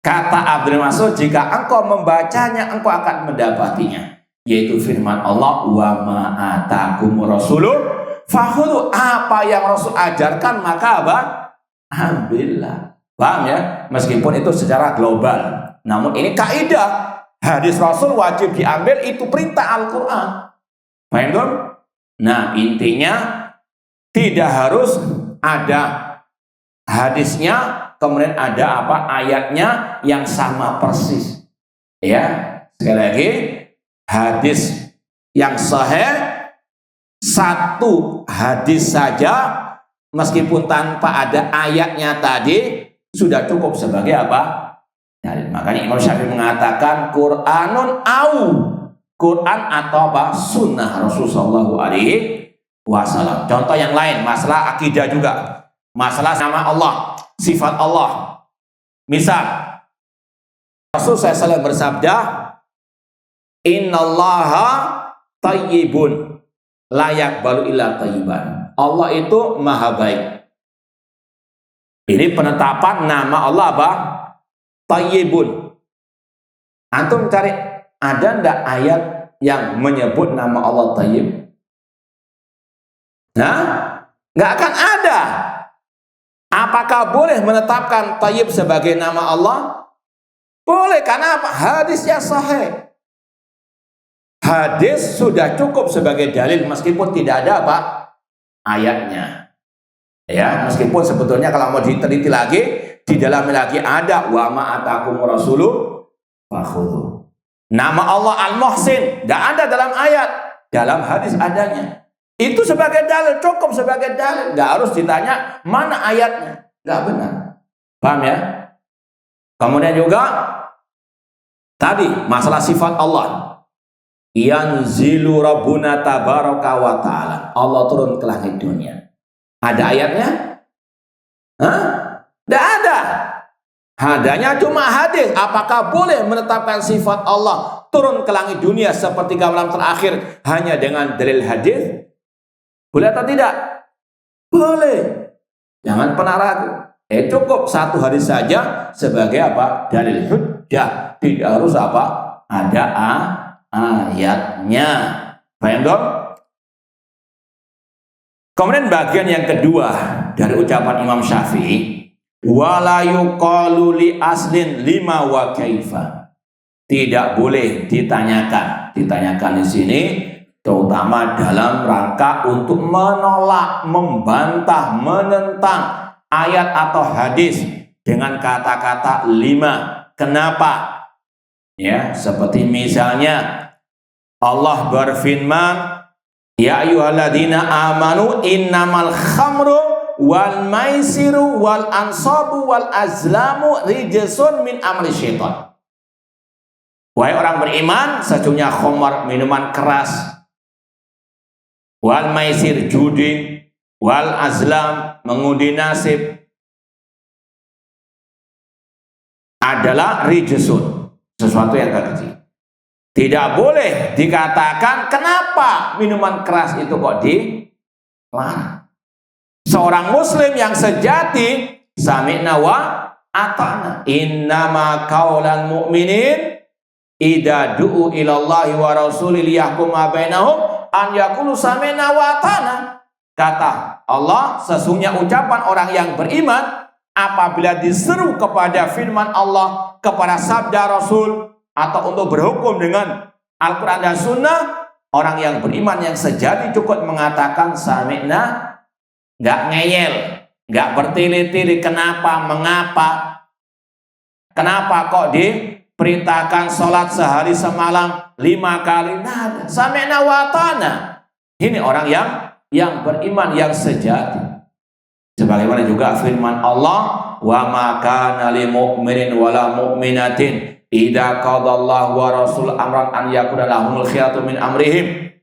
S1: Kata Abdul Mas'ud, jika engkau membacanya, engkau akan mendapatinya, yaitu firman Allah, wa ma'atakum rasulun fakhudhu. Apa yang Rasul ajarkan, maka apa? Ambillah. Paham ya? Meskipun itu secara global, namun ini kaidah hadis Rasul wajib diambil, itu perintah Al-Quran. Paham dong? Nah, intinya tidak harus ada hadisnya kemudian ada apa ayatnya yang sama persis. Ya, sekali lagi, hadis yang sahih satu hadis saja meskipun tanpa ada ayatnya tadi sudah cukup sebagai apa? Dalil. Makanya Imam Syafi'i mengatakan Qur'anun au, Quran atau apa? Sunnah Rasulullah sallallahu alaihi wasallam. Contoh yang lain, masalah akidah juga, masalah nama Allah, sifat Allah. Misal Rasul SAW bersabda, innallaha tayyibun la yaqbalu illa tayyiban. Allah itu maha baik. Ini penetapan nama Allah apa? Tayyibun. Antum cari, ada ndak ayat yang menyebut nama Allah tayyib? Nah, nggak akan ada. Apakah boleh menetapkan tayyib sebagai nama Allah? Boleh, karena apa? Hadisnya sahih. Hadis sudah cukup sebagai dalil meskipun tidak ada apa? Ayatnya. Ya, meskipun sebetulnya kalau mau diteliti lagi, di dalamnya lagi ada wa ma'atakum rasulu fakhudhu. Nama Allah Al-Muhsin tidak ada dalam ayat, dalam hadis adanya. Itu sebagai dalil, cukup sebagai dalil. Nggak harus ditanya mana ayatnya. Nggak benar. Paham ya? Kemudian juga tadi masalah sifat Allah. Yanzilu Rabbuna tabaraka wa ta'ala. Allah turun ke langit dunia. Ada ayatnya? Hah? Nggak ada. Adanya cuma hadis. Apakah boleh menetapkan sifat Allah turun ke langit dunia seperti malam terakhir hanya dengan dalil hadis? Boleh atau tidak? Boleh. Jangan pernah ragu. Cukup satu hadis saja sebagai apa? Dalil hujjah. Tidak harus apa? Ada ayatnya. Paham dong? Kemudian bagian yang kedua dari ucapan Imam Syafi'i, wala yuqalu li aslin lima wa kaifa. Tidak boleh ditanyakan. Ditanyakan di sini terutama dalam rangka untuk menolak, membantah, menentang ayat atau hadis dengan kata-kata lima. Kenapa? Ya, seperti misalnya Allah berfirman, ya ayyuhalladzina amanu innamal khamru wal maisiru wal ansabu wal azlamu rijsun min amri syaitan. Wahai orang beriman, sesungguhnya khamar, minuman keras, wal maisir, judi, wal azlam, mengundi nasib, adalah rijsun, sesuatu yang kecil. Tidak boleh dikatakan kenapa minuman keras itu kok dilarang. Seorang muslim yang sejati, sami'na wa ata'na. Innama qaulal mu'minin idza du'u ilallahi wa rasulih liyahkuma bainahum an yaqulu sami'na wa ata'na. Kata Allah, sesungguhnya ucapan orang yang beriman apabila diseru kepada firman Allah, kepada sabda Rasul, atau untuk berhukum dengan Al-Quran dan Sunnah, orang yang beriman yang sejati cukup mengatakan sami'na, nggak ngeyel, nggak bertele-tele. Kenapa? Mengapa? Kenapa kok diperintahkan sholat sehari semalam 5 kali? Nah, sami'na wa ta'na. Ini orang yang beriman yang sejati. Sebagaimana juga firman Allah, wa ma kana lil mu'minin wala mu'minatin idza qadallahu wa rasul amran an yakuna lahumul khiyaratu min amrihim.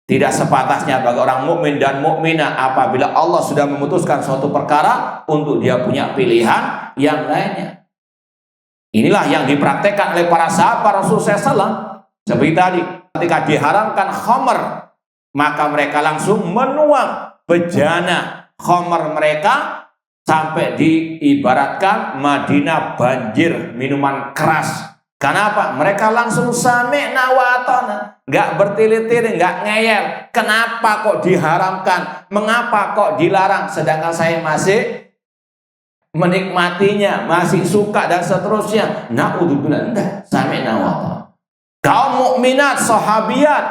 S1: Tidak sepatasnya bagi orang mukmin dan mukminah apabila Allah sudah memutuskan suatu perkara untuk dia punya pilihan yang lainnya. Inilah yang dipraktekkan oleh para sahabat Rasulullah SAW. Seperti tadi, ketika diharamkan khamr, maka mereka langsung menuang bejana khamr mereka sampai diibaratkan Madinah banjir minuman keras. Kenapa? Mereka langsung sami'na wa ata'na, nggak bertele-tele, nggak ngeyel. Kenapa kok diharamkan? Mengapa kok dilarang? Sedangkan saya masih menikmatinya, masih suka dan seterusnya. Na'udzubillah, enggak, sami'na wa ata'na. Kaum mukminat, sahabiyat,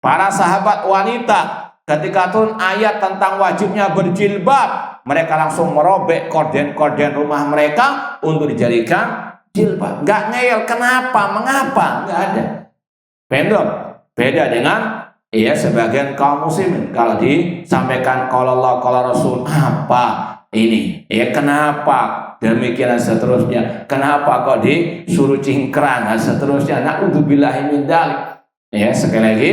S1: para sahabat wanita, ketika turun ayat tentang wajibnya berjilbab, mereka langsung merobek korden-korden rumah mereka untuk dijadikan jilbab. Nggak ngeyel. Kenapa? Mengapa? Nggak ada. Beda dengan sebagian kaum muslimin. Kalau disampaikan qala Allah qala Rasul, apa ini? Kenapa demikian dan seterusnya? Kenapa kok disuruh cingkrang dan seterusnya? Na'udzubillahi min dzalik. Sekali lagi,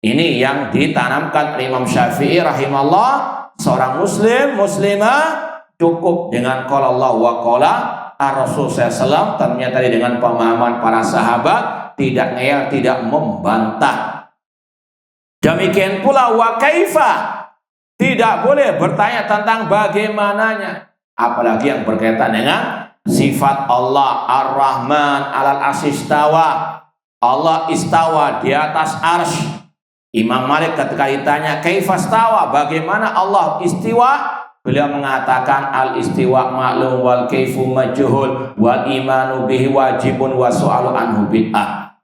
S1: ini yang ditanamkan Imam Syafi'i rahimahullah. Seorang muslim, muslimah cukup dengan qala Allah wa qala Rasul SAW, tentunya tadi dengan pemahaman para sahabat, tidak ngeyel, tidak membantah. Demikian pula wa kaifa, tidak boleh bertanya tentang bagaimananya, apalagi yang berkaitan dengan sifat Allah. Ar-Rahman alal arsy istawa, Allah istawa di atas arsy. Imam Malik ketika ditanya kaifa istawa, bagaimana Allah istiwa, beliau mengatakan al-istiwa ma'lum wal kaifu majhul wal imanu bihi wajibun wa su'alu anhu bid'ah.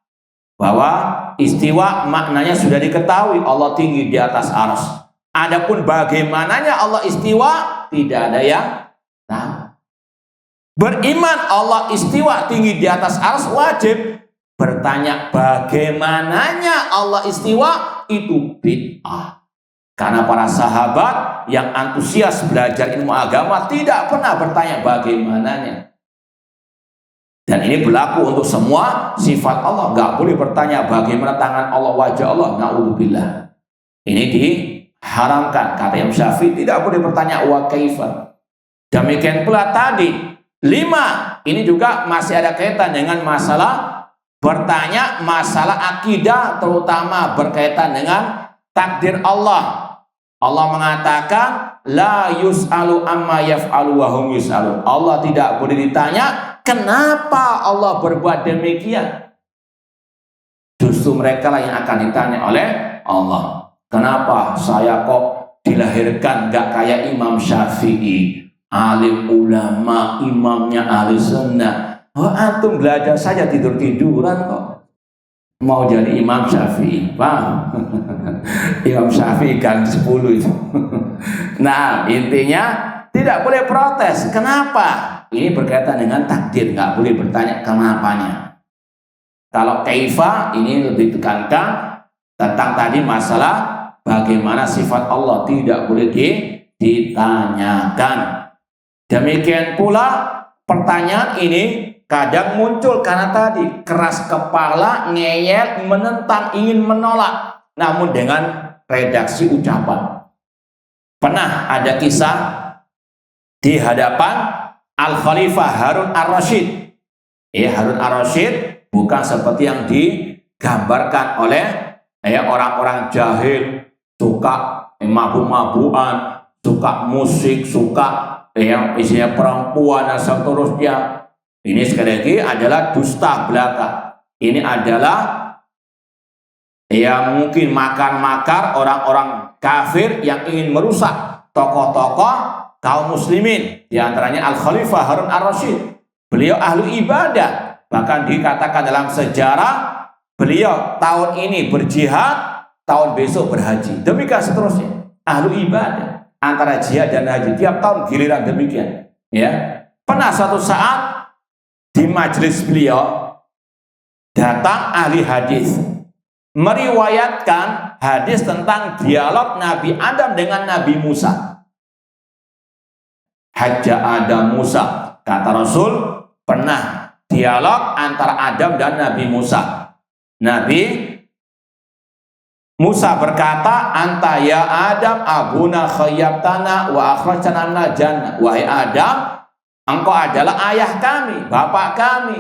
S1: Bahwa istiwa maknanya sudah diketahui, Allah tinggi di atas arsy. Adapun bagaimananya Allah istiwa, tidak ada yang tahu. Beriman Allah istiwa tinggi di atas arsy wajib. Bertanya bagaimananya Allah istiwa, itu bid'ah. Karena para sahabat yang antusias belajar ilmu agama tidak pernah bertanya bagaimananya. Dan ini berlaku untuk semua sifat Allah. Nggak boleh bertanya bagaimana tangan Allah, wajah Allah. Na'udzubillah. Ini diharamkan. Kata Imam Syafi'i, tidak boleh bertanya wa kaifa. Demikian pula tadi 5. Ini juga masih ada kaitan dengan masalah bertanya masalah akidah, terutama berkaitan dengan takdir Allah. Allah mengatakan la yus'alu amma yaf'alu wa hum yus'alun. Allah tidak boleh ditanya kenapa Allah berbuat demikian. Justru mereka lah yang akan ditanya oleh Allah. Kenapa saya kok dilahirkan gak kayak Imam Syafi'i, alim ulama, imamnya ahli sunnah. Oh, antum belajar saja tidur-tiduran kok mau jadi Imam Syafi'i, paham? Imam Syafi'i kan 10 itu. Nah, intinya tidak boleh protes. Kenapa? Ini berkaitan dengan takdir, nggak boleh bertanya kenapanya. Kalau kaifa, ini lebih tekankan tentang tadi masalah bagaimana sifat Allah, tidak boleh ditanyakan. Demikian pula pertanyaan ini kadang muncul karena tadi keras kepala, ngeyel, menentang, ingin menolak, namun dengan redaksi ucapan. Pernah ada kisah di hadapan Al-Khalifah Harun Ar-Rasyid. Harun Ar-Rasyid bukan seperti yang digambarkan oleh orang-orang jahil, suka mabuk-mabukan, suka musik, suka isinya perempuan dan seterusnya. Ini sekali lagi adalah dusta belaka. Ini adalah mungkin makar-makar orang-orang kafir yang ingin merusak tokoh-tokoh kaum muslimin, di antaranya Al-Khalifah Harun ar-Rasyid. Beliau ahlu ibadah, bahkan dikatakan dalam sejarah beliau tahun ini berjihad, tahun besok berhaji. Demikian seterusnya. Ahlu ibadah antara jihad dan haji tiap tahun giliran demikian. Ya, pernah suatu saat di majelis beliau datang ahli hadis meriwayatkan hadis tentang dialog Nabi Adam dengan Nabi Musa. Hajja Adam Musa, kata Rasul, pernah dialog antara Adam dan Nabi Musa. Nabi Musa berkata, anta ya Adam abuna khayyabtana wa akhrajtana minal jannah. Wahai Adam, engkau adalah ayah kami, bapak kami,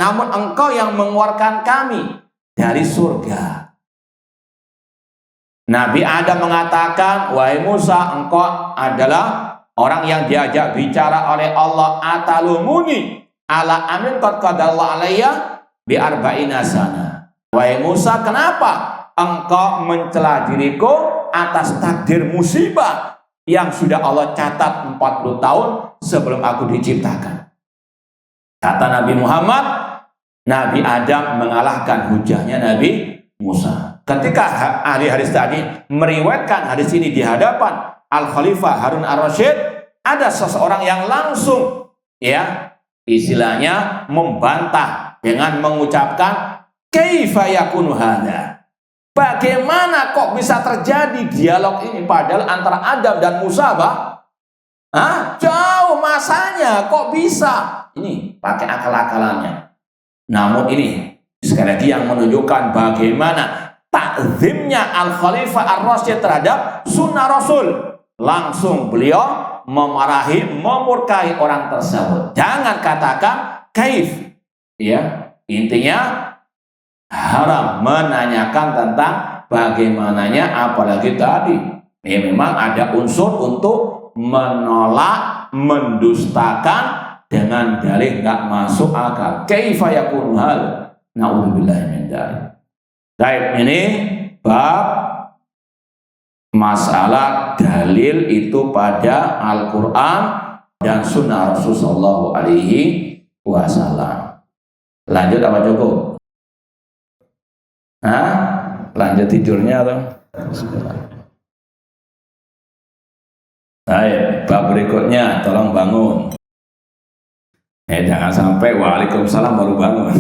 S1: namun engkau yang mengeluarkan kami dari surga. Nabi Adam mengatakan, wahai Musa, engkau adalah orang yang diajak bicara oleh Allah. Atalumuni ala amin qad qadallahu alayya bi arba'ina sana. Wahai Musa, kenapa engkau mencela diriku atas takdir musibah yang sudah Allah catat 40 tahun sebelum aku diciptakan? Kata Nabi Muhammad, Nabi Adam mengalahkan hujahnya Nabi Musa. Ketika ahli hadis tadi meriwayatkan hadis ini di hadapan Al-Khalifah Harun ar-Rasyid, ada seseorang yang langsung istilahnya membantah dengan mengucapkan kaifa yakunu hadza. Bagaimana kok bisa terjadi dialog ini padahal antara Adam dan Musa, Pak? Jauh masanya, kok bisa? Ini pakai akal-akalannya. Namun ini sekali lagi yang menunjukkan bagaimana takzimnya Al-Khalifah ar-Rasyid terhadap sunnah Rasul. Langsung beliau memarahi, memurkai orang tersebut. Jangan katakan kaif. Ya, intinya haram menanyakan tentang bagaimananya, apalagi tadi memang ada unsur untuk menolak, mendustakan dengan dalih nggak masuk akal. Kaifa yakunu hal? Na'udzubillahi min dzalik. Baik, ini bab masalah dalil itu pada Al-Quran dan Sunnah Rasulullah SAW. Lanjut apa cukup? Lanjut tidurnya atau? Baik, bab berikutnya, tolong bangun. Jangan sampai waalaikumsalam baru bangun.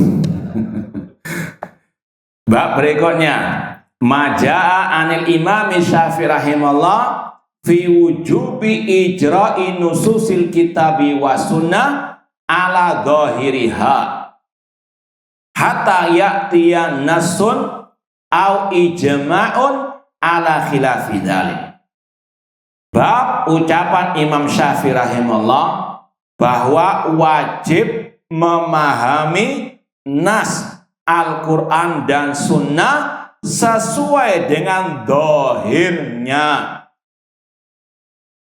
S1: Bab berikutnya, maja'a anil imam Syafi'i rahimahullah fi wujubi ijra'i nususil kitabi wa sunnah ala dhahiriha hatta ya'tiya nasun au ijma'un ala khilafi dzalik. Bab ucapan Imam Syafi'i rahimahullah bahwa wajib memahami nas Al-Quran dan Sunnah sesuai dengan dohirnya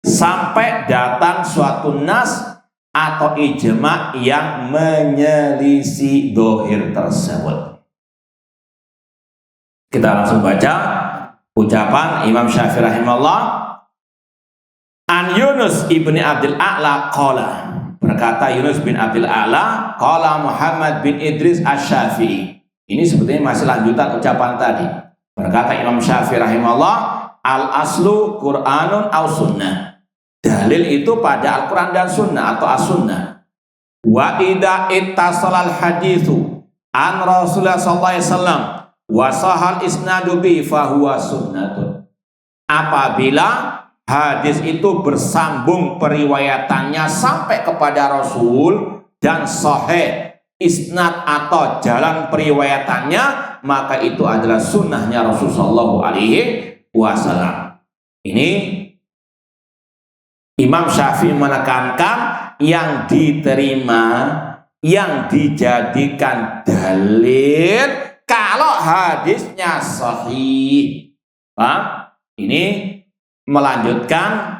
S1: sampai datang suatu nas atau ijma yang menyelisih dohir tersebut. Kita langsung baca ucapan Imam Syafi'i rahimahullah. An Yunus ibni Abdul A'la qala, berkata Yunus bin Abdul A'la, qala Muhammad bin Idris asy-Syafi'i. Ini sebetulnya masih lanjutan ucapan tadi. Berkata Imam Syafi'i rahimahullah, al-aslu Qur'anun aw sunnah. Dalil itu pada Al-Quran dan Sunnah atau as-Sunnah. Wa idza ittasalal haditsu an Rasulullah sallallahu alaihi wasallam wa sahal isnadu bi fa huwa sunnatun. Apabila hadis itu bersambung periwayatannya sampai kepada Rasul dan sahih isnad atau jalan periwayatannya, maka itu adalah sunnahnya Rasulullah SAW. Ini Imam Syafi'i menekankan yang diterima, yang dijadikan dalil kalau hadisnya sahih. Ini melanjutkan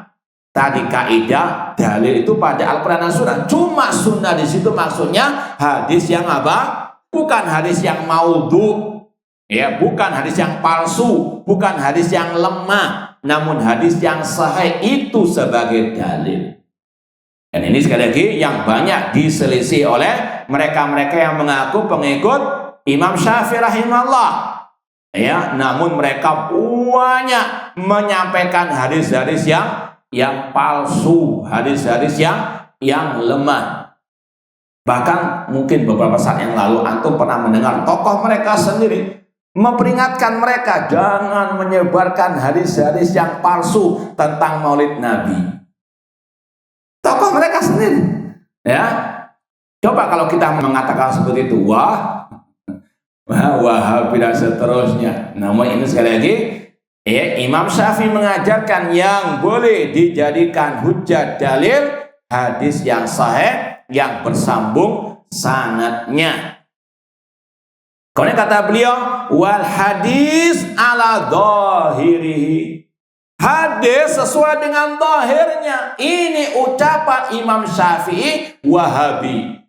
S1: tadi kaidah dalil itu pada Al-Quran dan Sunnah. Cuma sunnah di situ maksudnya hadis yang apa? Bukan hadis yang maudhu, bukan hadis yang palsu, bukan hadis yang lemah. namun hadis yang sahih itu sebagai dalil. Dan ini sekali lagi yang banyak diselisih oleh mereka-mereka yang mengaku pengikut Imam Syafi'i rahimahullah. Ya, namun mereka banyak menyampaikan hadis-hadis yang palsu, hadis-hadis yang lemah. Bahkan mungkin beberapa saat yang lalu antum pernah mendengar tokoh mereka sendiri memperingatkan mereka jangan menyebarkan hadis-hadis yang palsu tentang Maulid Nabi. Tokoh mereka sendiri, ya. Coba kalau kita mengatakan seperti itu, Wahabi dan seterusnya. Namun ini sekali lagi, Imam Syafi'i mengajarkan yang boleh dijadikan hujjah dalil hadis yang sahih yang bersambung sanadnya. Kemudian kata beliau, wal hadis ala dhahirihi. Hadis sesuai dengan zahirnya. Ini ucapan Imam Syafi'i Wahabi.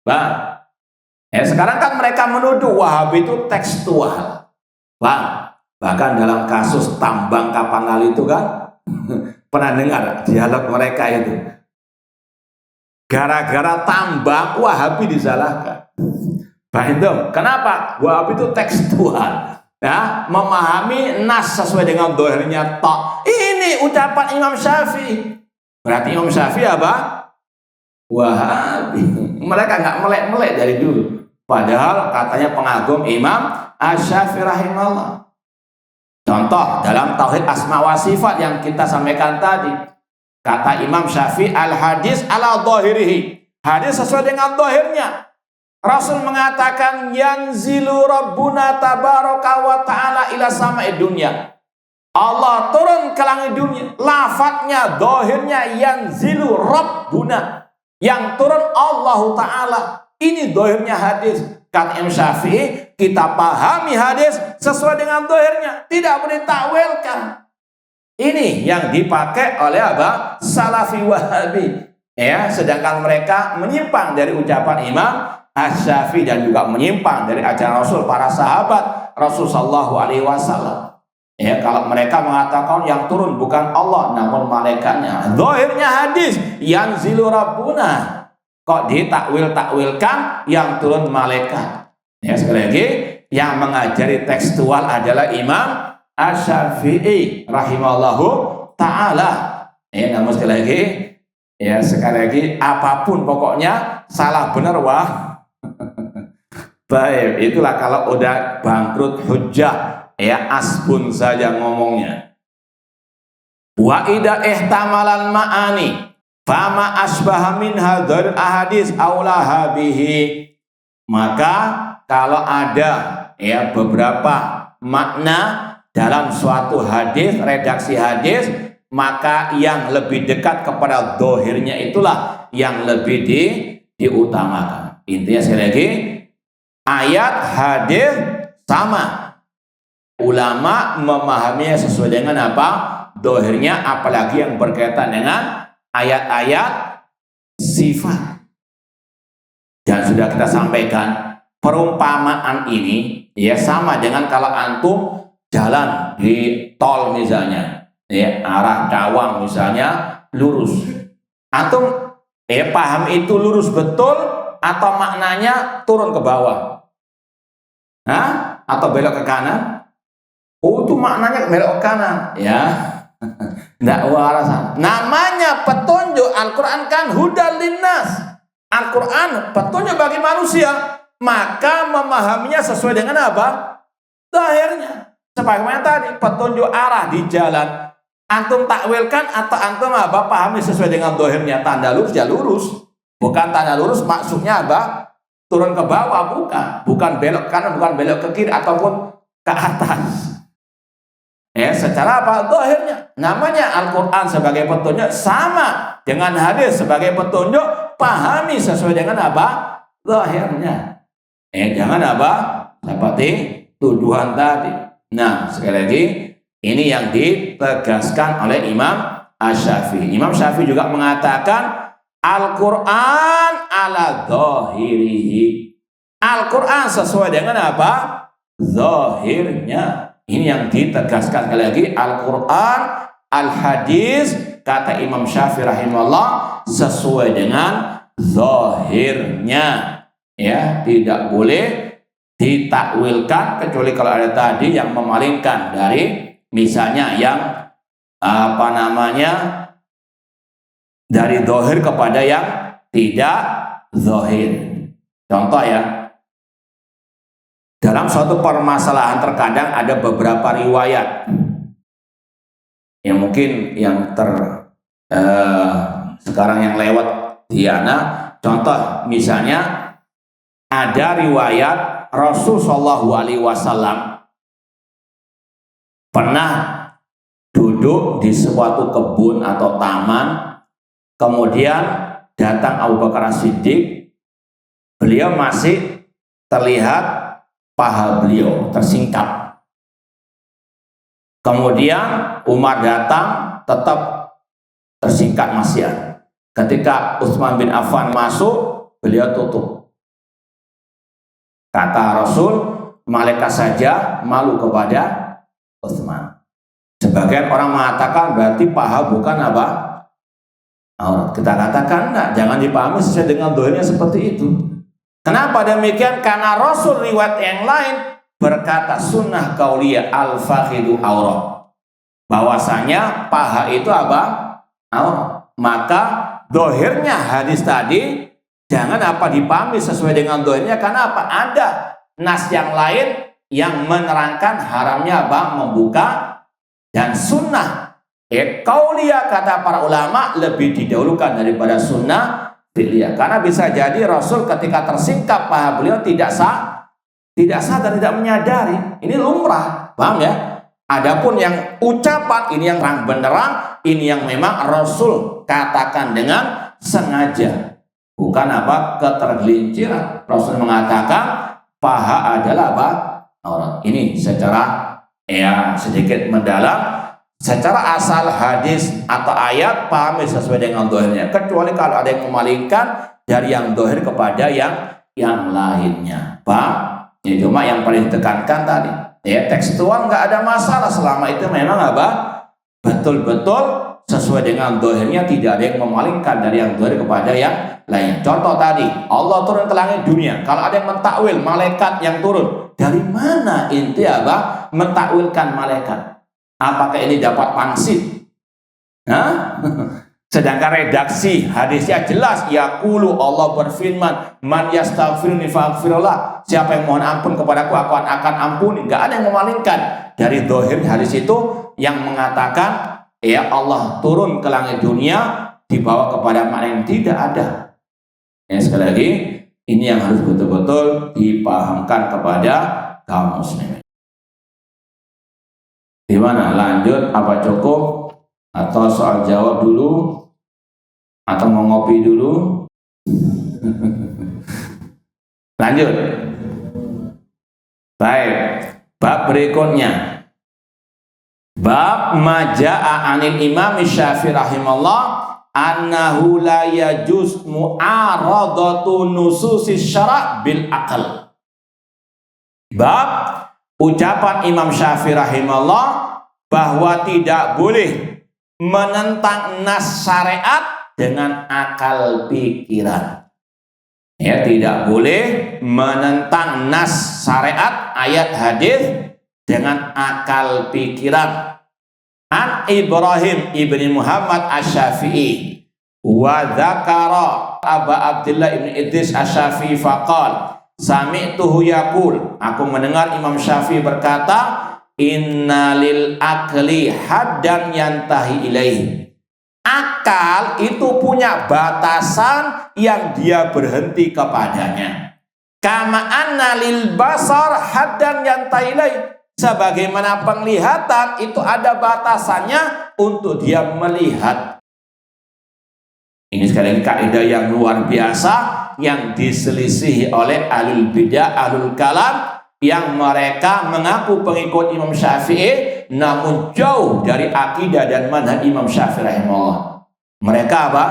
S1: Bang, sekarang kan mereka menuduh Wahabi itu tekstual. Bang, bahkan dalam kasus tambang kapan lalu itu kan pernah dengar dialog mereka itu. Gara-gara tambang Wahabi disalahkan. Bang itu, kenapa? Wahabi itu tekstual. Ya, memahami nas sesuai dengan dohirnya tok. Ini ucapan Imam Syafi'i. Berarti Imam Syafi'i apa? Wahabi. Mereka nggak melek-melek dari dulu. Padahal katanya pengagum Imam Asy-Syafi'i rahimahullah. Contoh dalam tauhid asma wa sifat yang kita sampaikan tadi. Kata Imam Syafi'i al-hadis ala dhahirihi. Hadis sesuai dengan dohirnya. Rasul mengatakan yanzilu rabbuna tabaraka wa ta'ala ila sama'id dunya. Allah turun ke langit dunia. Lafadznya, dohirnya yanzilu rabbuna. Yang turun Allah Ta'ala. Ini dohirnya hadis. Kata Imam Syafi'i, kita pahami hadis sesuai dengan dohirnya. Tidak boleh takwilkan. Ini yang dipakai oleh apa? Salafi Wahabi. Ya, sedangkan mereka menyimpang dari ucapan Imam Asy-Syafi'i dan juga menyimpang dari ajaran Rasul, para sahabat Rasul sallallahu alaihi wasallam. Ya, kalau mereka mengatakan yang turun bukan Allah namun malaikatnya. Zahirnya hadis yanzilu rabbuna. Kok ditakwil-takwilkan yang turun malaikat. Ya, sekali lagi yang mengajari tekstual adalah Imam Asy-Syafi'i rahimahullahu taala. Ya, namun sekali lagi apapun pokoknya salah benar baik, itulah kalau udah bangkrut hujjah, ya asbun saja ngomongnya. Wa ida ihtamalan ma'ani fama asbaha min hadzal ahadis aulaha bihi. Maka kalau ada ya beberapa makna dalam suatu hadis, redaksi hadis, maka yang lebih dekat kepada dohirnya itulah yang lebih diutamakan. Intinya sekali lagi, ayat hadis sama. Ulama memahaminya sesuai dengan apa? Dohirnya, apalagi yang berkaitan dengan ayat-ayat sifat. Dan sudah kita sampaikan, perumpamaan ini ya sama dengan kalau antum jalan di tol misalnya, ya arah Cawang misalnya lurus. Antum paham itu lurus betul atau maknanya turun ke bawah? Hah? Atau belok ke kanan? Oh, itu maknanya belok ke kanan, ya. Tidak waras. Namanya petunjuk. Al-Quran kan hudal linnas. Al-Quran petunjuk bagi manusia. Maka memahaminya sesuai dengan apa? Zahirnya. Sebagaimana tadi petunjuk arah di jalan. Antum takwilkan atau antum apa? Pahami sesuai dengan zahirnya. Tanda lurus ya lurus. Bukan tanda lurus maksudnya apa? Turun ke bawah, bukan. Bukan belok kanan, bukan belok ke kiri ataupun ke atas. Ya, secara apa? Zahirnya. Namanya Al-Quran sebagai petunjuk sama dengan hadis sebagai petunjuk. Pahami sesuai dengan apa? Zahirnya. Jangan apa? Seperti tuduhan tadi. Nah, sekali lagi ini yang ditegaskan oleh Imam Asy-Syafi'i. Imam Syafi'i juga mengatakan Al-Quran ala zahirihi. Al-Quran sesuai dengan apa? Zahirnya. Ini yang ditegaskan sekali lagi, Al-Quran, Al-Hadis, kata Imam Syafi'i rahimahullah, sesuai dengan zahirnya. Ya, tidak boleh ditakwilkan kecuali kalau ada tadi yang memalingkan dari misalnya yang dari zahir kepada yang tidak zahir. Contoh ya, dalam suatu permasalahan terkadang ada beberapa riwayat yang mungkin yang sekarang yang lewat di ana. Contoh misalnya ada riwayat Rasul Shallallahu Alaihi Wasallam pernah duduk di suatu kebun atau taman, kemudian datang Abu Bakar As-Siddiq, beliau masih terlihat paha beliau tersingkap. Kemudian Umar datang, tetap tersingkap masih. Ketika Utsman bin Affan masuk, beliau tutup. Kata Rasul, malaikat saja malu kepada Utsman. Sebagian orang mengatakan berarti paha bukan apa? Aurat. Kita katakan enggak, jangan dipahami sesuai dengan doanya seperti itu. Kenapa demikian? Karena Rasul riwayat yang lain berkata sunnah qauliyah al-fakhidu aurat. Bahwasanya paha itu apa? Aurat. Maka dohirnya hadis tadi jangan dipahami sesuai dengan dohirnya, karena apa? Ada nas yang lain yang menerangkan haramnya membuka, dan sunnah qauliyah kata para ulama lebih didahulukan daripada sunnah fi'liyah. Karena bisa jadi Rasul ketika tersingkap paha beliau tidak sadar, tidak menyadari. Ini lumrah, paham ya? Adapun yang ucapan ini yang terang benderang, ini yang memang Rasul katakan dengan sengaja, bukan ketergelinciran. Rasul mengatakan paha adalah aurat. Ini secara sedikit mendalam. Secara asal hadis atau ayat pahami sesuai dengan dohirnya, kecuali kalau ada yang memalingkan dari yang dohir kepada yang lainnya. Paham? Ya, cuma yang paling ditekankan tadi, ya tekstual nggak ada masalah selama itu memang betul-betul sesuai dengan dohirnya, tidak ada yang memalingkan dari yang dohir kepada yang lainnya. Contoh tadi, Allah turun ke langit dunia. Kalau ada yang mentakwil malaikat yang turun, dari mana inti mentakwilkan malaikat? Apakah ini dapat pangsit? Sedangkan redaksi hadisnya jelas, yaqulu, Allah berfirman, man yastaghfiruni faghfirullah, siapa yang mohon ampun kepadaku, aku akan ampuni. Enggak ada yang memalingkan dari dohir hadis itu yang mengatakan ya Allah turun ke langit dunia dibawa kepada mana yang tidak ada. Ya, sekali lagi ini yang harus betul-betul dipahamkan kepada kaum muslimin. Gimana? Lanjut apa cukup? Atau soal jawab dulu? Atau mau ngopi dulu? Lanjut. Baik. Bab berikutnya. Bab maja'a anil Imam Syafi'i rahimahullah annahu la yajuz mu'aradatu nususis syara' bil aql. Bab ucapan Imam Syafi'i rahimahullah bahwa tidak boleh menentang nas syariat dengan akal pikiran. Ya, tidak boleh menentang nas syariat ayat hadis dengan akal pikiran. An Ibrahim ibni Muhammad Asy-Syafi'i wa dzakara Aba Abdullah ibni Idris Asy-Syafi'i faqal sami'tuhu yaqul, aku mendengar Imam Syafi'i berkata, innalil akli haddan yantahi ilaihi. Akal itu punya batasan yang dia berhenti kepadanya. Kama annalil basar haddan yantahi ilaihi. Sebagaimana penglihatan itu ada batasannya untuk dia melihat. Ini sekali lagi kaidah yang luar biasa yang diselisihi oleh ahlul bidah, ahlul kalam, yang mereka mengaku pengikut Imam Syafi'i namun jauh dari akidah dan manhaj Imam Syafi'i rahimahullah. Mereka apa?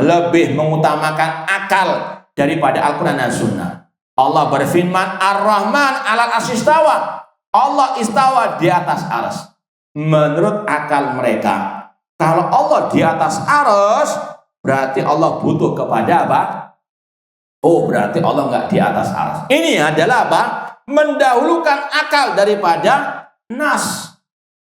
S1: Lebih mengutamakan akal daripada Al-Quran dan Sunnah. Allah berfirman, Ar-Rahman 'alal 'arsy istawa. Allah istawa di atas arsy. Menurut akal mereka, kalau Allah di atas arsy, berarti Allah butuh kepada apa? Oh, berarti Allah nggak di atas arsy. Ini adalah apa? Mendahulukan akal daripada nas.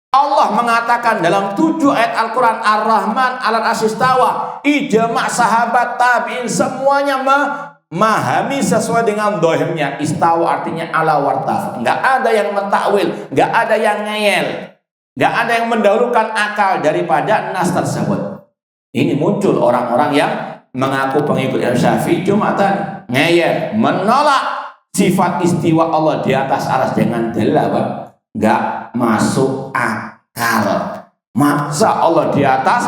S1: Allah mengatakan dalam 7 ayat Al-Quran, Ar-Rahman 'alal 'arsy istawa. Ijma' sahabat tabi'in semuanya memahami sesuai dengan dohirnya. Istawa artinya ala wartaf. Nggak ada yang mentakwil, nggak ada yang ngeyel, nggak ada yang mendahulukan akal daripada nas tersebut. Ini muncul orang-orang yang mengaku pengikut Imam Syafi'i, cuma tadi ngeyel, menolak sifat istiwa Allah di atas arsy dengan dalil apa? Nggak masuk akal. Masa Allah di atas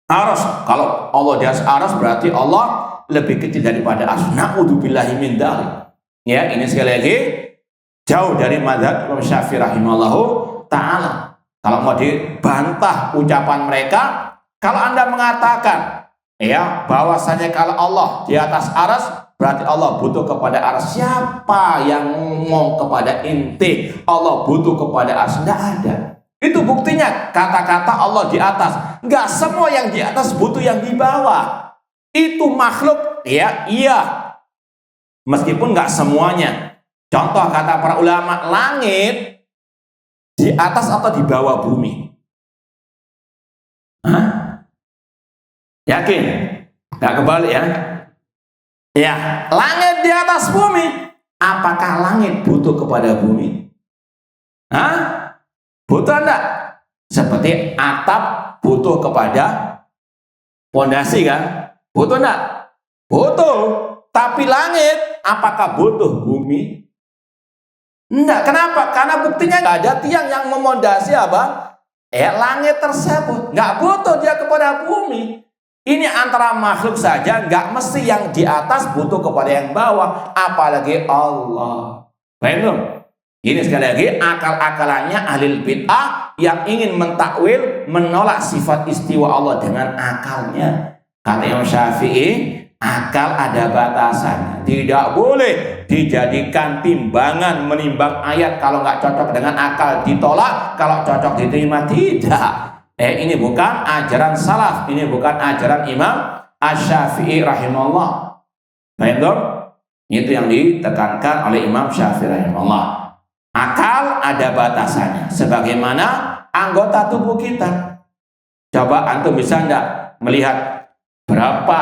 S1: arsy? Kalau Allah di atas arsy berarti Allah lebih kecil daripada arsy. Na'udzubillahi min dzalik. Ya, ini sekali lagi jauh dari mazhab Imam Syafi'i rahimahullahu taala. Kalau mau dibantah ucapan mereka, kalau Anda mengatakan ya bahwasanya kalau Allah di atas arsy berarti Allah butuh kepada arsy. Siapa yang ngomong kepada inti Allah butuh kepada arsy? Tidak ada. Itu buktinya kata-kata Allah di atas. Enggak semua yang di atas butuh yang di bawah. Itu makhluk ya, iya. Meskipun enggak semuanya. Contoh kata para ulama, langit di atas atau di bawah bumi? Hah? Yakin? Enggak kebalik ya? Ya, langit di atas bumi. Apakah langit butuh kepada bumi? Hah? Butuh enggak? Seperti atap butuh kepada pondasi kan? Butuh enggak? Butuh. Tapi langit apakah butuh bumi? Enggak. Kenapa? Karena buktinya enggak ada tiang yang memondasi apa? Langit tersebut. Enggak butuh dia kepada bumi. Ini antara makhluk saja, nggak mesti yang di atas butuh kepada yang bawah, apalagi Allah. Paham? Ini sekali lagi akal-akalannya ahli bid'ah yang ingin mentakwil, menolak sifat istiwa Allah dengan akalnya. Kata Imam Syafi'i, akal ada batasannya. Tidak boleh dijadikan timbangan menimbang ayat. Kalau nggak cocok dengan akal ditolak, kalau cocok diterima. Tidak. Ini bukan ajaran salaf, ini bukan ajaran Imam Asy-Syafi'i rahimahullah. Paham dong? Itu yang ditekankan oleh Imam Syafi'i rahimahullah. Akal ada batasannya, sebagaimana anggota tubuh kita. Coba antum bisa enggak melihat berapa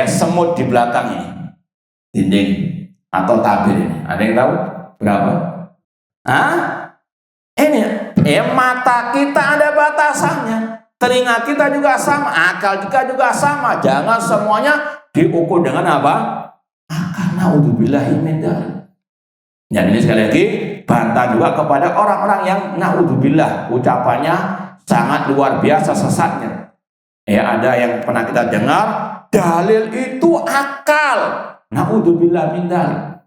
S1: semut di belakang ini, dinding atau tabir ini? Ada yang tahu berapa? Hah? Ini mata kita ada batasannya, telinga kita juga sama, akal kita juga sama. Jangan semuanya diukur dengan apa? Akal. Na'udzubillahi min dzalik. Dan ini sekali lagi bantah juga kepada orang-orang yang na'udzubillah ucapannya sangat luar biasa sesatnya. Ada yang pernah kita dengar dalil itu akal. Na'udzubillah min dzalik.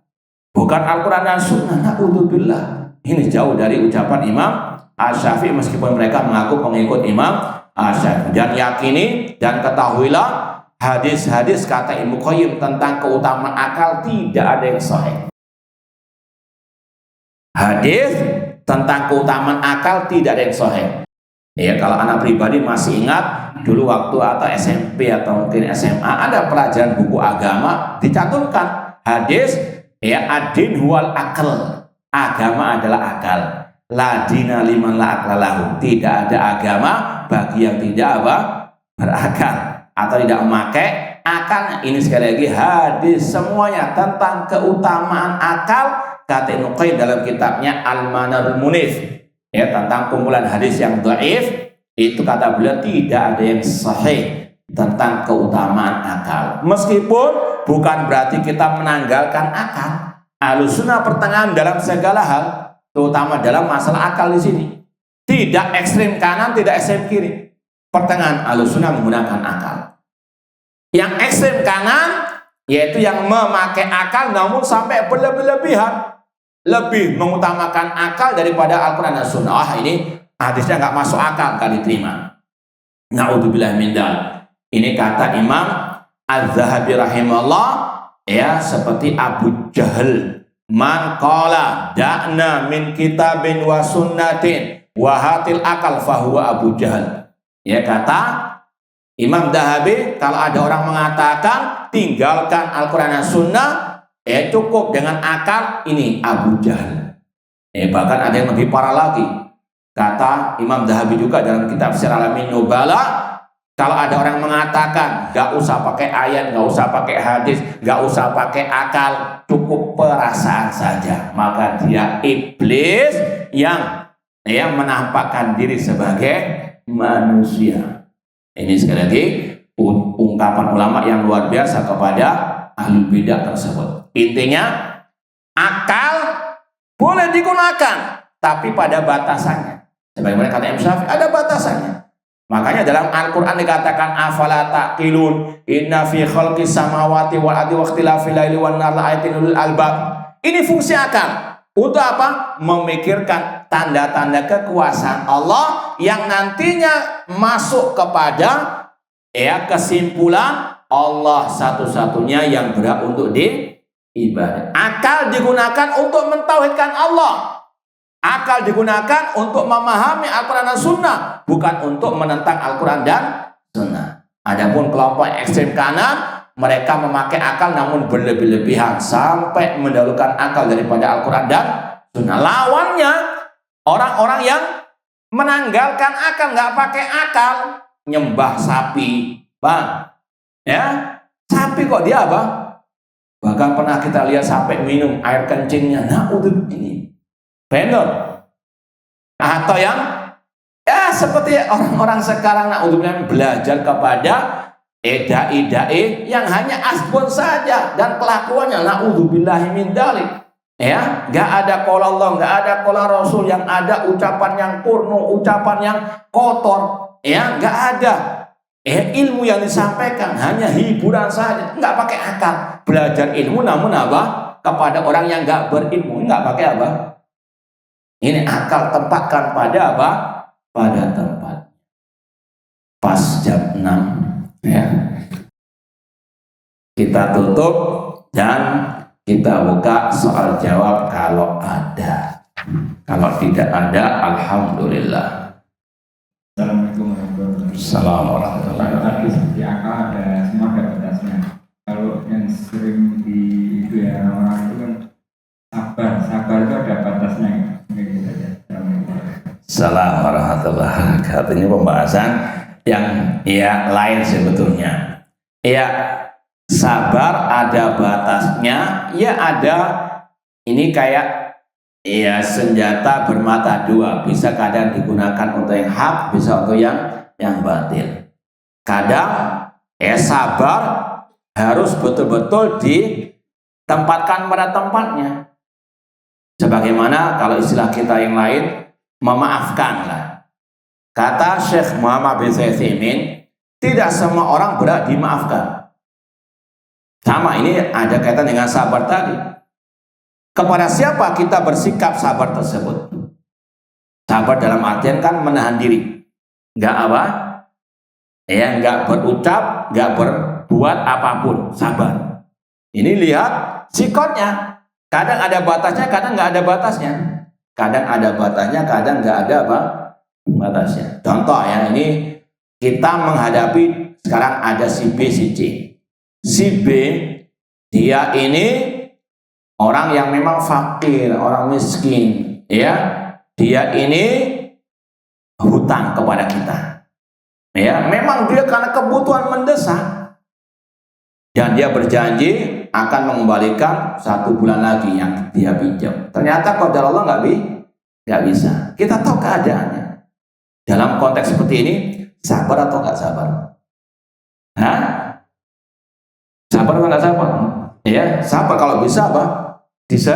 S1: Bukan Al-Quran dan Sunnah. Na'udzubillah. Ini jauh dari ucapan Imam Asy-Syafi'i meskipun mereka mengaku pengikut Imam Asy-Syafi'i. Dan yakini dan ketahuilah hadis-hadis kata Ibnu Qayyim tentang keutamaan akal tidak ada yang sahih. Hadis tentang keutamaan akal tidak ada yang sahih. Ya, kalau anak pribadi masih ingat dulu waktu atau SMP atau mungkin SMA ada pelajaran buku agama dicantumkan hadis ad-din huwal aql. Agama adalah akal. La dina liman la aqla lahu. Tidak ada agama bagi yang tidak berakal atau tidak memakai akal. Ini sekali lagi hadis semuanya tentang keutamaan akal. Kata Ibnu Qayyim dalam kitabnya Al-Manarul Munif tentang kumpulan hadis yang dhaif, itu kata beliau tidak ada yang sahih tentang keutamaan akal. Meskipun bukan berarti kita menanggalkan akal. Ahlussunnah pertengahan dalam segala hal, terutama dalam masalah akal di sini. Tidak ekstrem kanan, tidak ekstrem kiri. Pertengahan Ahlussunnah menggunakan akal. Yang ekstrem kanan yaitu yang memakai akal namun sampai berlebihan, lebih mengutamakan akal daripada Al-Quran dan Sunnah. Ini hadisnya nggak masuk akal, nggak diterima. Na'udzubillah min dzalik. Ini kata Imam Az-Zahabi rahimahullah, seperti Abu Jahal man qala da'na min kitabin wa sunnatin wa hatil akal fahuwa Abu Jahal. Ya, kata Imam Dhahabi, kalau ada orang mengatakan tinggalkan Al-Quran dan Sunnah, cukup dengan akal, ini Abu Jahal. Bahkan ada yang lebih parah lagi. Kata Imam Dhahabi juga dalam kitab Syiar Alamin Nubala, kalau ada orang mengatakan gak usah pakai ayat, gak usah pakai hadis, gak usah pakai akal, cukup perasaan saja, maka dia iblis yang menampakkan diri sebagai manusia. Ini sekali lagi ungkapan ulama yang luar biasa kepada ahli bidah tersebut. Intinya, akal boleh digunakan, tapi pada batasannya. Sebagaimana kata Imam Syafi'i, ada batasannya. Makanya dalam Al-Quran dikatakan afala taqilun inna fi khalqis samawati wal ardi wa ikhtilafil laili wan nahari laayatin lil albab. Ini fungsi akal. Untuk apa? Memikirkan tanda-tanda kekuasaan Allah yang nantinya masuk kepada kesimpulan Allah satu-satunya yang berhak untuk diibadah. Akal digunakan untuk mentauhidkan Allah. Akal digunakan untuk memahami Al-Quran dan Sunnah, bukan untuk menentang Al-Quran dan Sunnah. Adapun kelompok ekstrem kanan, mereka memakai akal namun berlebih-lebihan sampai mendahulukan akal daripada Al-Quran dan Sunnah. Lawannya orang-orang yang menanggalkan akal, nggak pakai akal, nyembah sapi, bang. Ya, sapi kok dia apa? Bahkan pernah kita lihat sampai minum air kencingnya. Nah, untuk ini benar. Atau yang seperti orang-orang sekarang belajar kepada dai-dai yang hanya asbun saja dan kelakuannya naudzubillahi min dzalik. Enggak ada qala Allah, enggak ada qala Rasul, yang ada ucapan yang kurno, ucapan yang kotor, enggak ada. Ilmu yang disampaikan hanya hiburan saja, enggak pakai akal. Belajar ilmu namun apa? Kepada orang yang enggak berilmu, enggak pakai apa? Ini akal tempatkan pada apa? Pada tempat. Pas jam 6 kita tutup dan kita buka soal jawab kalau ada. Kalau tidak ada, alhamdulillah.
S2: Assalamualaikum warahmatullahi wabarakatuh.
S1: Assalamualaikum warahmatullahi
S2: Tadi seperti akal ada semua ada batasnya. Kalau yang sering di itu ya orang itu kan sabar itu ada batasnya.
S1: Assalamualaikum warahmatullahi wabarakatuh. Ini pembahasan yang lain sebetulnya. Sabar ada batasnya. Ada ini kayak senjata bermata dua. Bisa kadang digunakan untuk yang hak, bisa untuk yang batil. Kadang sabar harus betul-betul ditempatkan pada tempatnya. Sebagaimana kalau istilah kita yang lain, memaafkanlah. Kata Syekh Muhammad bin Utsaimin, tidak semua orang berhak dimaafkan. Sama, ini ada kaitan dengan sabar tadi. Kepada siapa kita bersikap sabar tersebut? Sabar dalam artian kan menahan diri. Enggak apa? Enggak berucap, enggak berbuat apapun. Sabar. Ini lihat sikotnya. Kadang ada batasnya, kadang enggak ada batasnya. Kadang ada batasnya, kadang nggak ada batasnya. Contoh ini kita menghadapi sekarang ada si B, si C. Si B, dia ini orang yang memang fakir, orang miskin, Dia ini hutang kepada kita. Memang dia karena kebutuhan mendesak. Dan dia berjanji akan mengembalikan 1 bulan lagi yang dia pinjam. Ternyata qadar Allah nggak bisa. Kita tahu keadaannya. Dalam konteks seperti ini, sabar atau nggak sabar? Sabar atau nggak sabar? Sabar kalau bisa apa? Bisa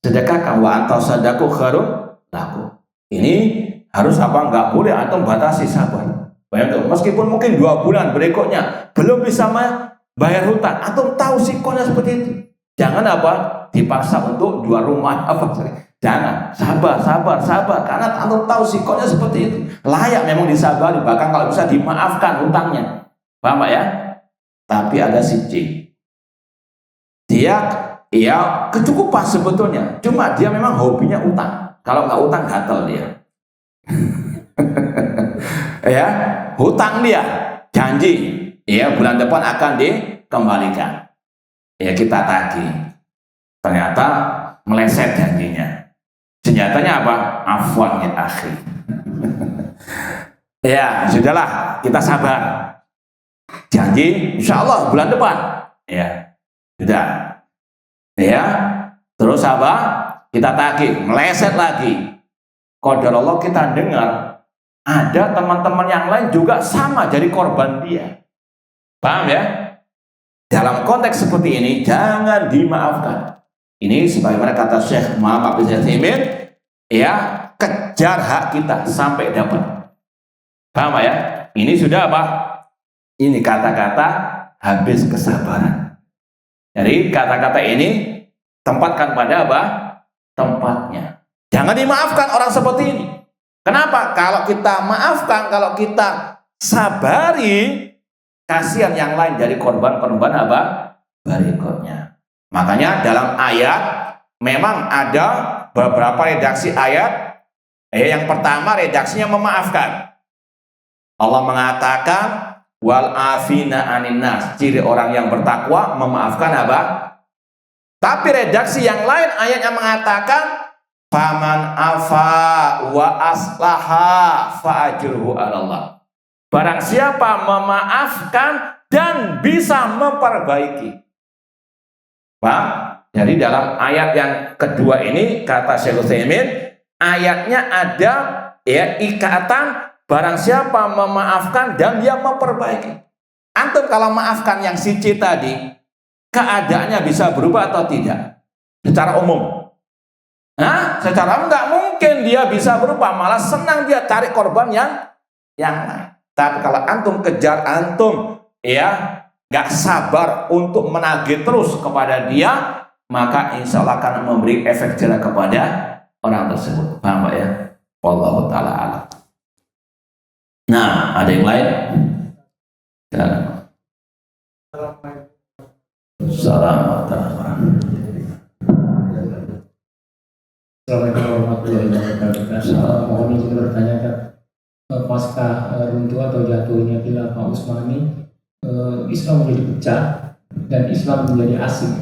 S1: sedekahkan. Wa anta sadaqu khairun lakum. Ini harus apa? Nggak boleh atau batasi sabar. Bayangkan, meskipun mungkin 2 bulan berikutnya belum bisa bayar hutang, atau tahu sikonya seperti itu. Jangan apa? Dipaksa untuk 2 rumah Jangan. Sabar. Karena atau tahu sikonya seperti itu. Layak memang disabari, bahkan kalau bisa dimaafkan hutangnya. Paham Pak ya? Tapi ada si C. Dia ya kecukupan sebetulnya. Cuma dia memang hobinya utang. Kalau nggak utang gatel dia. Ya, hutang dia, janji, ya bulan depan akan dikembalikan. Ya kita tagih. Ternyata meleset janjinya. Senjatanya apa? Afwan ya akhi. Ya sudahlah, kita sabar. Janji, insya Allah bulan depan. Ya, sudah. Ya, terus apa? Kita tagih, meleset lagi. Qadar Allah kita dengar ada teman-teman yang lain juga sama jadi korban dia. Paham ya? Dalam konteks seperti ini jangan dimaafkan. Ini sebagaimana kata Syekh Muhammad bin Utsaimin, ya kejar hak kita sampai dapat. Paham ya? Ini sudah apa? Ini kata-kata habis kesabaran. Jadi kata-kata ini tempatkan pada apa? Tempatnya. Jangan dimaafkan orang seperti ini. Kenapa? Kalau kita maafkan, kalau kita sabari, kasihan yang lain dari korban-korban apa? Berikutnya. Makanya dalam ayat memang ada beberapa redaksi ayat. Yang pertama redaksinya memaafkan. Allah mengatakan wal afina anin nas, ciri orang yang bertakwa memaafkan apa? Tapi redaksi yang lain ayatnya mengatakan faman afa wa aslaha fa ajruhu 'ala Allah. Barang siapa memaafkan dan bisa memperbaiki. Paham? Jadi dalam ayat yang kedua ini kata Syekh Utsaimin, ayatnya ada ya ikatan barang siapa memaafkan dan dia memperbaiki. Antum kalau maafkan yang si C tadi, keadaannya bisa berubah atau tidak? Secara umum. Nah, secara nggak mungkin dia bisa berubah, malah senang dia cari korban yang lain. Tapi kalau antum kejar, antum ya nggak sabar untuk menagih terus kepada dia, maka insya Allah akan memberi efek jerah kepada orang tersebut. Paham Pak ya? Wallahu ta'ala a'lam. Nah, ada yang lain? Assalamualaikum.
S3: Assalamualaikum warahmatullahi wabarakatuh. Mohon izin bertanya, pasca runtuh atau jatuhnya khilafah Utsmani, Islam menjadi pecah dan Islam menjadi asing.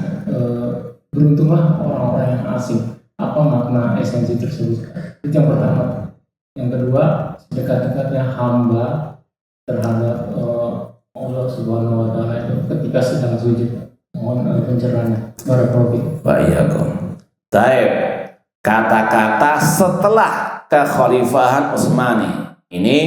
S3: Beruntunglah orang-orang yang asing. Apa makna esensi tersebut? Itu yang pertama. Yang kedua, sedekat-dekatnya hamba terhadap Allah Subhanahu Wa Taala itu ketika sedang sujud. Mohon pencerahannya. Barakallahu.
S1: Ba'iyakum. Taib. Kata-kata setelah kekhalifahan Utsmani. Ini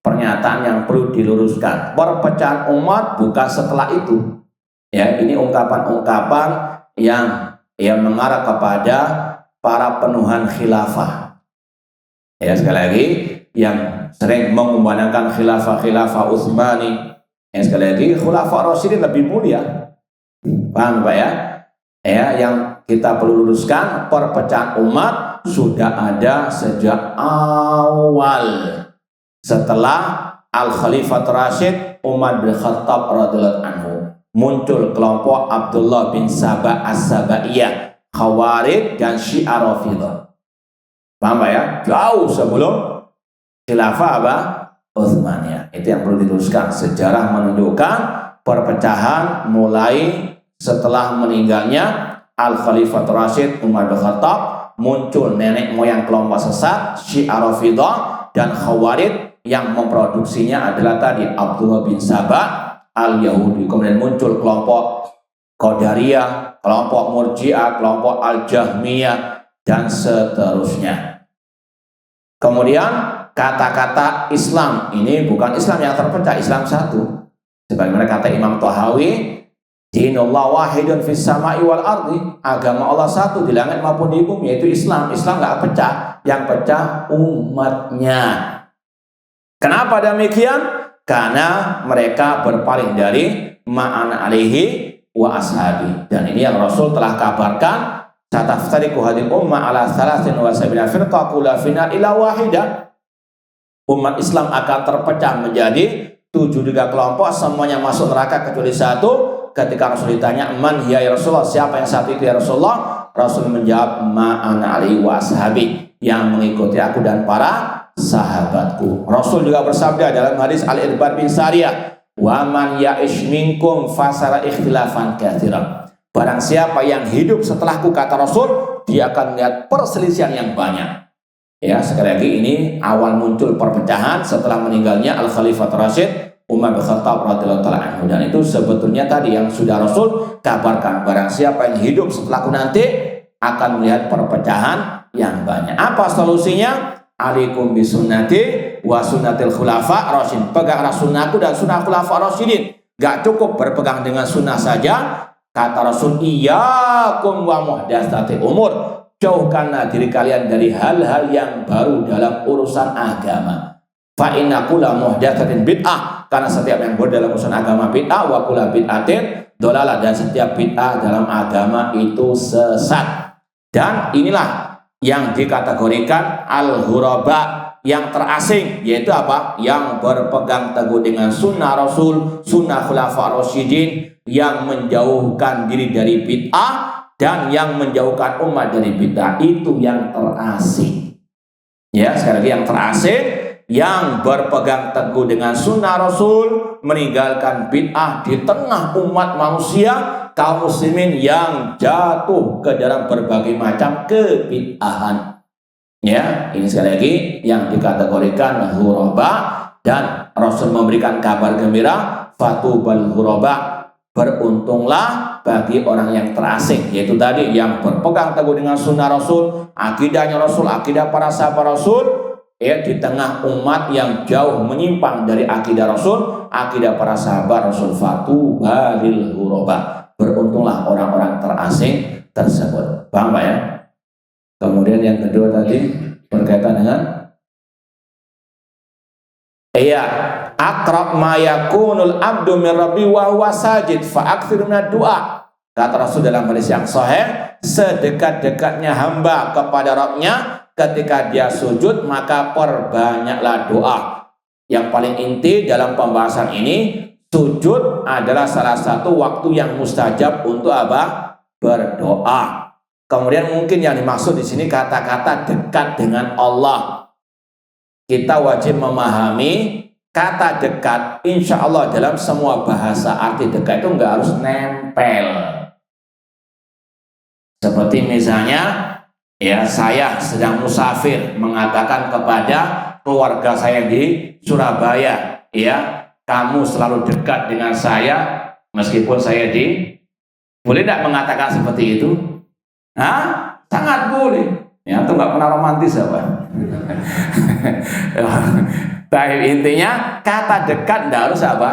S1: pernyataan yang perlu diluruskan. Perpecahan umat bukan setelah itu. Ya, ini ungkapan-ungkapan yang mengarah kepada para penuhan khilafah. Ya, sekali lagi yang sering mengumandangkan khilafah Utsmani. Yang sekali lagi khulafah Rasyidin lebih mulia. Paham Pak ya? Ya, yang kita perlu luruskan, perpecahan umat sudah ada sejak awal. Setelah Al-Khalifah Rasyid Umar bin Khattab radhiyallahu anhu, muncul kelompok Abdullah bin Sabah As-Sabaiyah, Khawarij dan Syiah Rafidhah. Paham Pak ya? Jauh sebelum khilafah apa? Utsmaniyah. Itu yang perlu diluruskan. Sejarah menunjukkan perpecahan mulai setelah meninggalnya Al-Khalifah Rasyid Umar bin Khattab, muncul nenek moyang kelompok sesat Syiah Rafidhah dan Khawarij yang memproduksinya adalah tadi Abdullah bin Sabah Al-Yahudi. Kemudian muncul kelompok Qadariyah, kelompok Murji'ah, kelompok Al-Jahmiyah dan seterusnya. Kemudian kata-kata Islam ini bukan Islam yang terpecah, Islam satu. Sebagaimana kata Imam Tahawi, dinullah wahidun fis sama'i wal ardi, agama Allah satu di langit maupun di bumi, yaitu Islam. Islam nggak pecah, yang pecah umatnya. Kenapa demikian? Karena mereka berpaling dari ma'ana alaihi wa ashabi. Dan ini yang Rasul telah kabarkan, sataftariqu hadhihi ummah ala 73 firqah kulafina ila wahidah. Umat Islam akan terpecah menjadi 73 kelompok, semuanya masuk neraka kecuali satu. ketika Rasul ditanya, "Man hiya ya Rasulullah?" Siapa yang satu itu ya Rasulullah? Rasul menjawab, "Ma ana ali wa ashabi," yang mengikuti aku dan para sahabatku. Rasul juga bersabda dalam hadis Al-Irbad bin Sariyah, "Wa man ya'ish minkum fasara ikhtilafan katsiran." Barang siapa yang hidup setelahku, kata Rasul, dia akan melihat perselisihan yang banyak. Ya, sekali lagi ini awal muncul perpecahan setelah meninggalnya Al-Khalifah Rasyid Umar bin Khattab radhiyallahu taala anhu, dan itu sebetulnya tadi yang sudah Rasul kabarkan, barang siapa yang hidup setelahku nanti akan melihat perpecahan yang banyak. Apa solusinya? Alaikum bisunnati wa sunnatil khulafa rasyidin. Peganglah sunnahku dan sunnah khulafa rasyidin. Gak cukup berpegang dengan sunnah saja. Kata Rasul, iyyakum wa muhdatsati umur. Jauhkanlah diri kalian dari hal-hal yang baru dalam urusan agama. Fa inna kulla muhdatsatin bid'ah, karena setiap yang baru dalam urusan agama bid'ah, wa kulla bid'atin dhalalah, dan setiap bid'ah dalam agama itu sesat. Dan inilah yang dikategorikan al-ghuraba, yang terasing, yaitu apa? Yang berpegang teguh dengan sunnah Rasul, sunnah khulafa rasyidin, yang menjauhkan diri dari bid'ah dan yang menjauhkan umat dari bid'ah, itu yang terasing. Ya, sekali lagi yang terasing, yang berpegang teguh dengan sunnah Rasul, meninggalkan bid'ah di tengah umat manusia, kaum muslimin yang jatuh ke dalam berbagai macam kebid'ahan. Ya, ini sekali lagi yang dikategorikan ghuraba, dan Rasul memberikan kabar gembira, fatubal ghuraba, beruntunglah bagi orang yang terasing, yaitu tadi yang berpegang teguh dengan sunnah Rasul, akidahnya Rasul, akidah para sahabat Rasul, ya, di tengah umat yang jauh menyimpang dari akidah Rasul, akidah para sahabat Rasul. Fatubalil ghuraba, beruntunglah orang-orang terasing tersebut. Paham Pak ya? Kemudian yang kedua tadi berkaitan dengan aqrab ma yakunul abdu min rabbi wa huwa sajid fa aktsir minad du'a. Kata Rasul dalam hadis yang sahih, sedekat-dekatnya hamba kepada Rabbnya ketika dia sujud, maka perbanyaklah doa. Yang paling inti dalam pembahasan ini, sujud adalah salah satu waktu yang mustajab untuk apa? Berdoa. Kemudian mungkin yang dimaksud di sini kata-kata dekat dengan Allah. Kita wajib memahami kata dekat, insya Allah dalam semua bahasa arti dekat itu nggak harus nempel. Seperti misalnya, ya, saya sedang musafir mengatakan kepada keluarga saya di Surabaya, ya, kamu selalu dekat dengan saya meskipun saya di. Boleh tidak mengatakan seperti itu? Hah? Sangat boleh. Ya, itu nggak pernah romantis apa? Tapi intinya kata dekat tidak harus apa?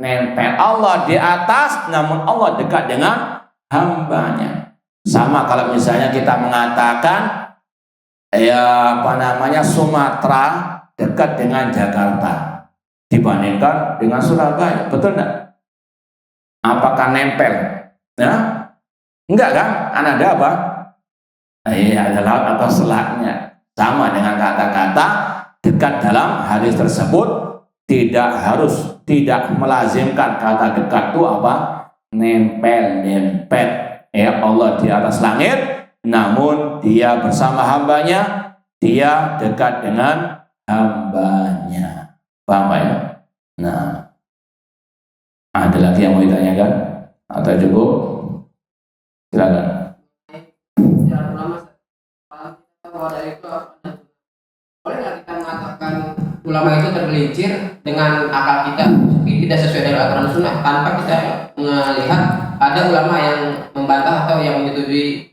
S1: Nempel. Allah di atas, namun Allah dekat dengan hambanya. Sama kalau misalnya kita mengatakan, ya, apa namanya, Sumatera dekat dengan Jakarta dibandingkan dengan Surabaya, betul tidak? Apakah nempel? Nah, enggak kan? Ada apa? Iya, ada laut atau selatnya. Sama dengan kata-kata dekat dalam hadis tersebut, tidak melazimkan kata dekat itu apa? Nempel. Ya, Allah di atas langit, namun dia bersama hambanya, dia dekat dengan hambanya. Paham ya? Nah, ada lagi yang mau ditanyakan? Atau cukup? Silakan.
S4: Boleh nggak kita mengatakan ulama itu tergelincir dengan akal kita, tidak sesuai dengan aturan sunnah, tanpa kita melihat ada ulama yang membantah atau yang menyetujui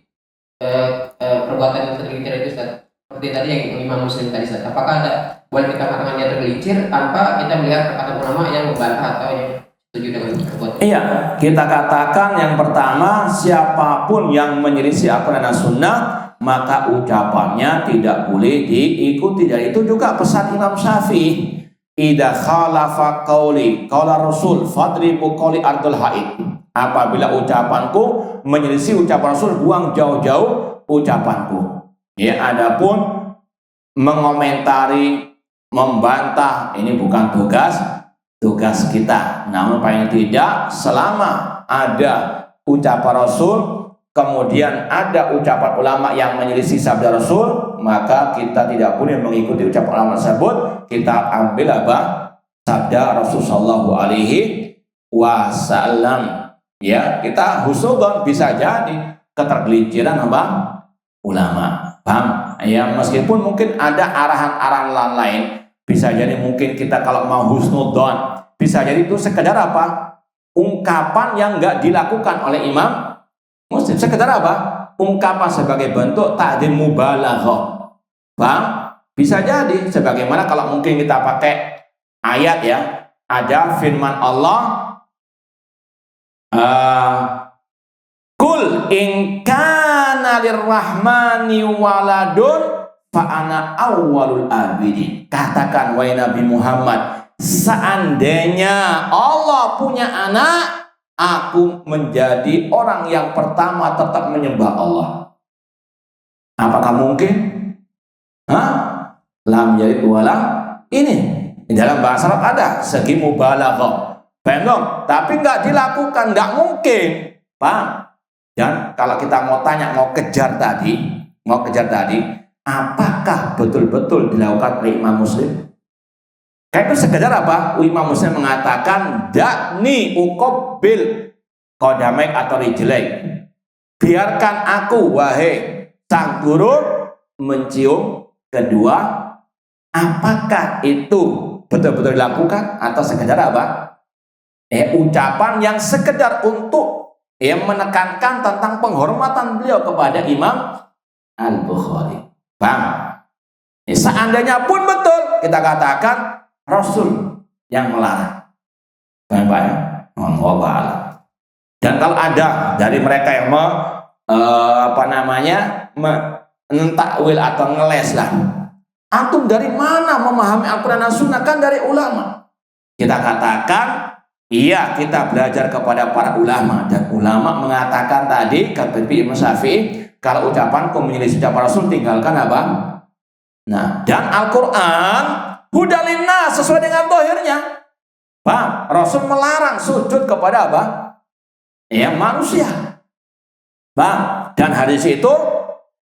S4: perbuatan yang tergelincir itu, Ustaz? Seperti tadi yang Imam Muslim tadi, Ustaz. Apakah boleh kita mengatakan dia tergelincir tanpa kita melihat perkataan ulama yang membantah atau yang setuju dengan perbuatan?
S1: Iya, kita katakan yang pertama, siapapun yang menyelisih aturan sunnah, maka ucapannya tidak boleh diikuti. Dan itu juga pesan Imam Syafi'i, idza khalafa qauli qala Rasul fadribu qauli ardul haid. Apabila ucapanku menyelisih ucapan Rasul, buang jauh-jauh ucapanku. Ya, adapun mengomentari, membantah, ini bukan tugas tugas kita. Namun paling tidak selama ada ucapan Rasul, kemudian ada ucapan ulama yang menyelisih sabda Rasul, maka kita tidak boleh mengikuti ucapan ulama tersebut. Kita ambil apa? Sabda Rasul sallallahu alaihi wasallam. Ya, kita husnudon, bisa jadi ketergelinciran apa? Ulama. Paham? Ya, meskipun mungkin ada arahan-arahan lain, bisa jadi mungkin kita kalau mau husnudon, bisa jadi itu sekedar apa? Ungkapan yang enggak dilakukan oleh Imam Muslim. Sekedar apa? Ungkapan sebagai bentuk ta'dzim mubalaghah. Paham? Bisa jadi sebagaimana kalau mungkin kita pakai ayat ya, ada firman Allah, Kul in kana lirrahmani waladun fa ana awwalul abidin. Katakan wahai Nabi Muhammad, seandainya Allah punya anak, aku menjadi orang yang pertama tetap menyembah Allah. Apakah mungkin? Lam yalid walam. Ini di dalam bahasa Arab ada segi mubalaghah. Paham? Tapi nggak dilakukan, nggak mungkin. Paham? Dan kalau kita mau tanya, mau kejar tadi, apakah betul-betul dilakukan oleh Imam Muslim? Kayak itu sekedar apa? Imam Muslim mengatakan dakni uqabbil qadamaik atau rijlaik. Biarkan aku wahai sang guru mencium kedua. Apakah itu betul-betul dilakukan atau sekedar apa? Ucapan yang sekedar untuk menekankan tentang penghormatan beliau kepada Imam Al-Bukhari. Bang, seandainya pun betul, kita katakan Rasul yang melarang. Bang, ya? Dan kalau ada dari mereka yang mentakwil atau ngeles lah, antum dari mana memahami Al-Quran dan Sunnah? Kan dari ulama. Kita katakan, iya, kita belajar kepada para ulama, dan ulama mengatakan tadi kata Imam Syafi'i, kalau ucapanku menyelisih ucapan Rasul, tinggalkan apa? Nah, dan Al-Quran hudalina sesuai dengan zahirnya. Paham? Rasul melarang sujud kepada apa? Manusia. Paham? Dan hadis itu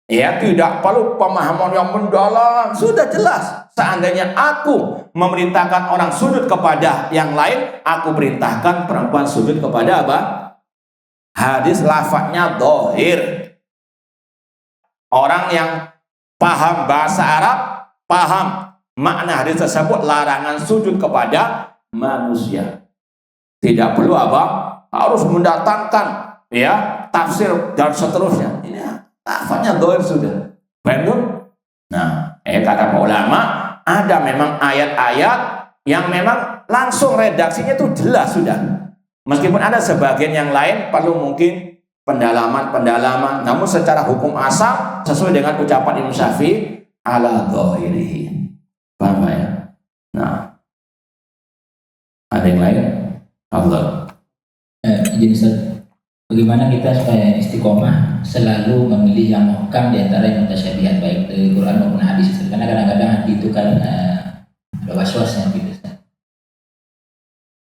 S1: tidak perlu pemahaman yang mendalam, sudah jelas. Seandainya aku memerintahkan orang sujud kepada yang lain, aku perintahkan perempuan sujud kepada apa? Hadis lafadznya dhahir. Orang yang paham bahasa Arab, paham makna hadis tersebut, larangan sujud kepada manusia. Tidak perlu apa? Harus mendatangkan tafsir dan seterusnya. Ini lafadznya dhahir sudah. Paham? Nah, kata para ulama, ada memang ayat-ayat yang memang langsung redaksinya itu jelas sudah. Meskipun ada sebagian yang lain perlu mungkin pendalaman, namun secara hukum asal sesuai dengan ucapan Imam Syafi'i ala dhahirihi. Paham ya? Nah, ada yang lain? Allah.
S5: Jadi bagaimana kita supaya istiqomah selalu memilih yang muhkam di antara yang mutasyabihat, baik dari Quran maupun hadis, karena kadang-kadang hati itu kan ada was-wasnya gitu.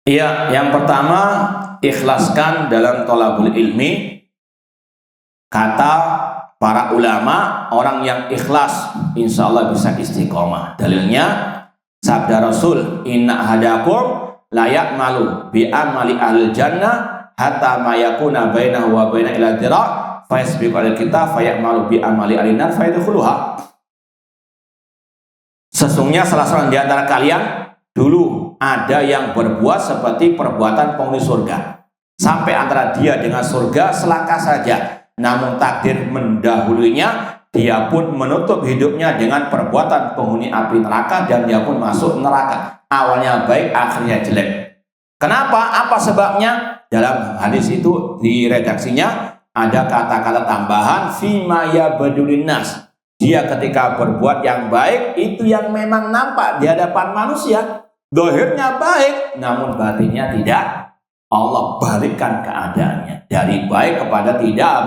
S1: Iya, yang pertama ikhlaskan dalam thalabul ilmi. Kata para ulama, orang yang ikhlas insya Allah bisa istiqomah. Dalilnya sabda Rasul, inna ahadakum layak malu bi amali ahli jannah hatta ma yakuna bainahu wa baina ila dira' fa yasbiqu al kitab fa ya'malu bi amali ahli nar fa yadkhuluha. Sesungguhnya salah seorang di antara kalian dulu ada yang berbuat seperti perbuatan penghuni surga, sampai antara dia dengan surga selangkah saja. Namun takdir mendahulunya, dia pun menutup hidupnya dengan perbuatan penghuni api neraka, dan dia pun masuk neraka. Awalnya baik, akhirnya jelek. Kenapa? Apa sebabnya? Dalam hadis itu di redaksinya ada kata-kata tambahan fima yabdulun nas. Dia ketika berbuat yang baik itu yang memang nampak di hadapan manusia, zahirnya baik, namun batinnya tidak. Allah balikkan keadaannya dari baik kepada tidak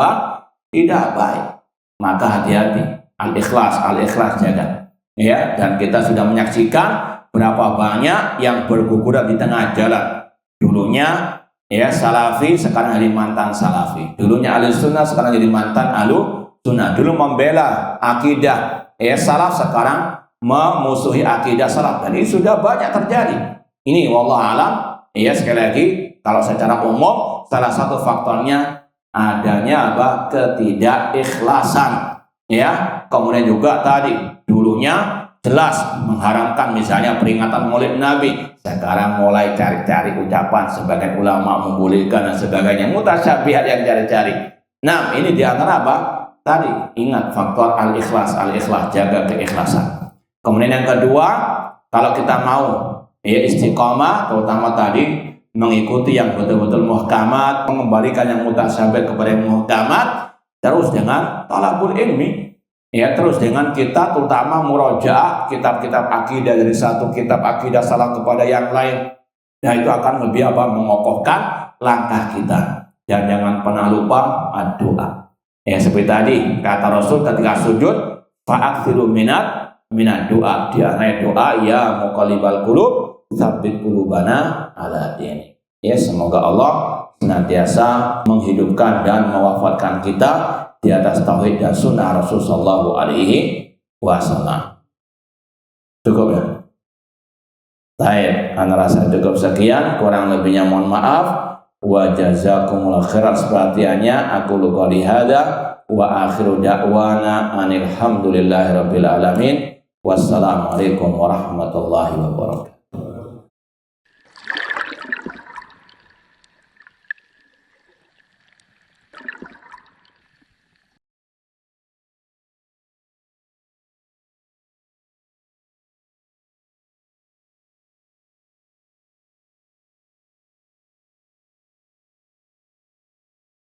S1: baik. Maka hati-hati, al-ikhlas jaga. Ya, dan kita sudah menyaksikan berapa banyak yang berguguran di tengah jalan. Dulunya ya Salafi, sekarang jadi mantan Salafi. Dulunya ahli sunnah, sekarang jadi mantan ahli sunnah. Dulu membela akidah ya salaf, sekarang memusuhi akidah salaf. Dan ini sudah banyak terjadi. Ini wallahu alam ya, sekali lagi kalau secara umum salah satu faktornya adanya apa? Ketidakikhlasan ya. Kemudian juga tadi dulunya jelas mengharamkan misalnya peringatan Maulid Nabi, sekarang mulai cari-cari ucapan, sebagian ulama membolehkan dan sebagainya, mutasyabihat yang cari-cari. Nah, ini diantara apa? Tadi ingat faktor al-ikhlas, jaga keikhlasan. Kemudian yang kedua, kalau kita mau ya istiqomah, terutama tadi mengikuti yang betul-betul muhkamat, mengembalikan yang mutasyabihat kepada yang muhkamat, terus dengan talabul ilmi. Ya, terus dengan kita terutama murojaah kitab-kitab akidah, dari satu kitab akidah salah kepada yang lain. Nah, itu akan lebih apa? Mengokohkan langkah kita. Dan jangan pernah lupa doa. Ya, seperti tadi kata Rasul ketika sujud, fa'akthiru minat doa. Dia doa, ya muqallibal qulub, tsabbit qulubana ala dinik. Ya, semoga Allah senantiasa menghidupkan dan mewafatkan kita di atas tauhid dan sunnah Rasulullah sallallahu alaihi wasallam. Cukup ya? Baik, ana rasa cukup sekian, kurang lebihnya mohon maaf. Wa jazakumullahu khairan, sepertiannya aku qouli hada wa akhiru da'wana anil hamdulillahi rabbil alamin. Wassalamualaikum warahmatullahi wabarakatuh.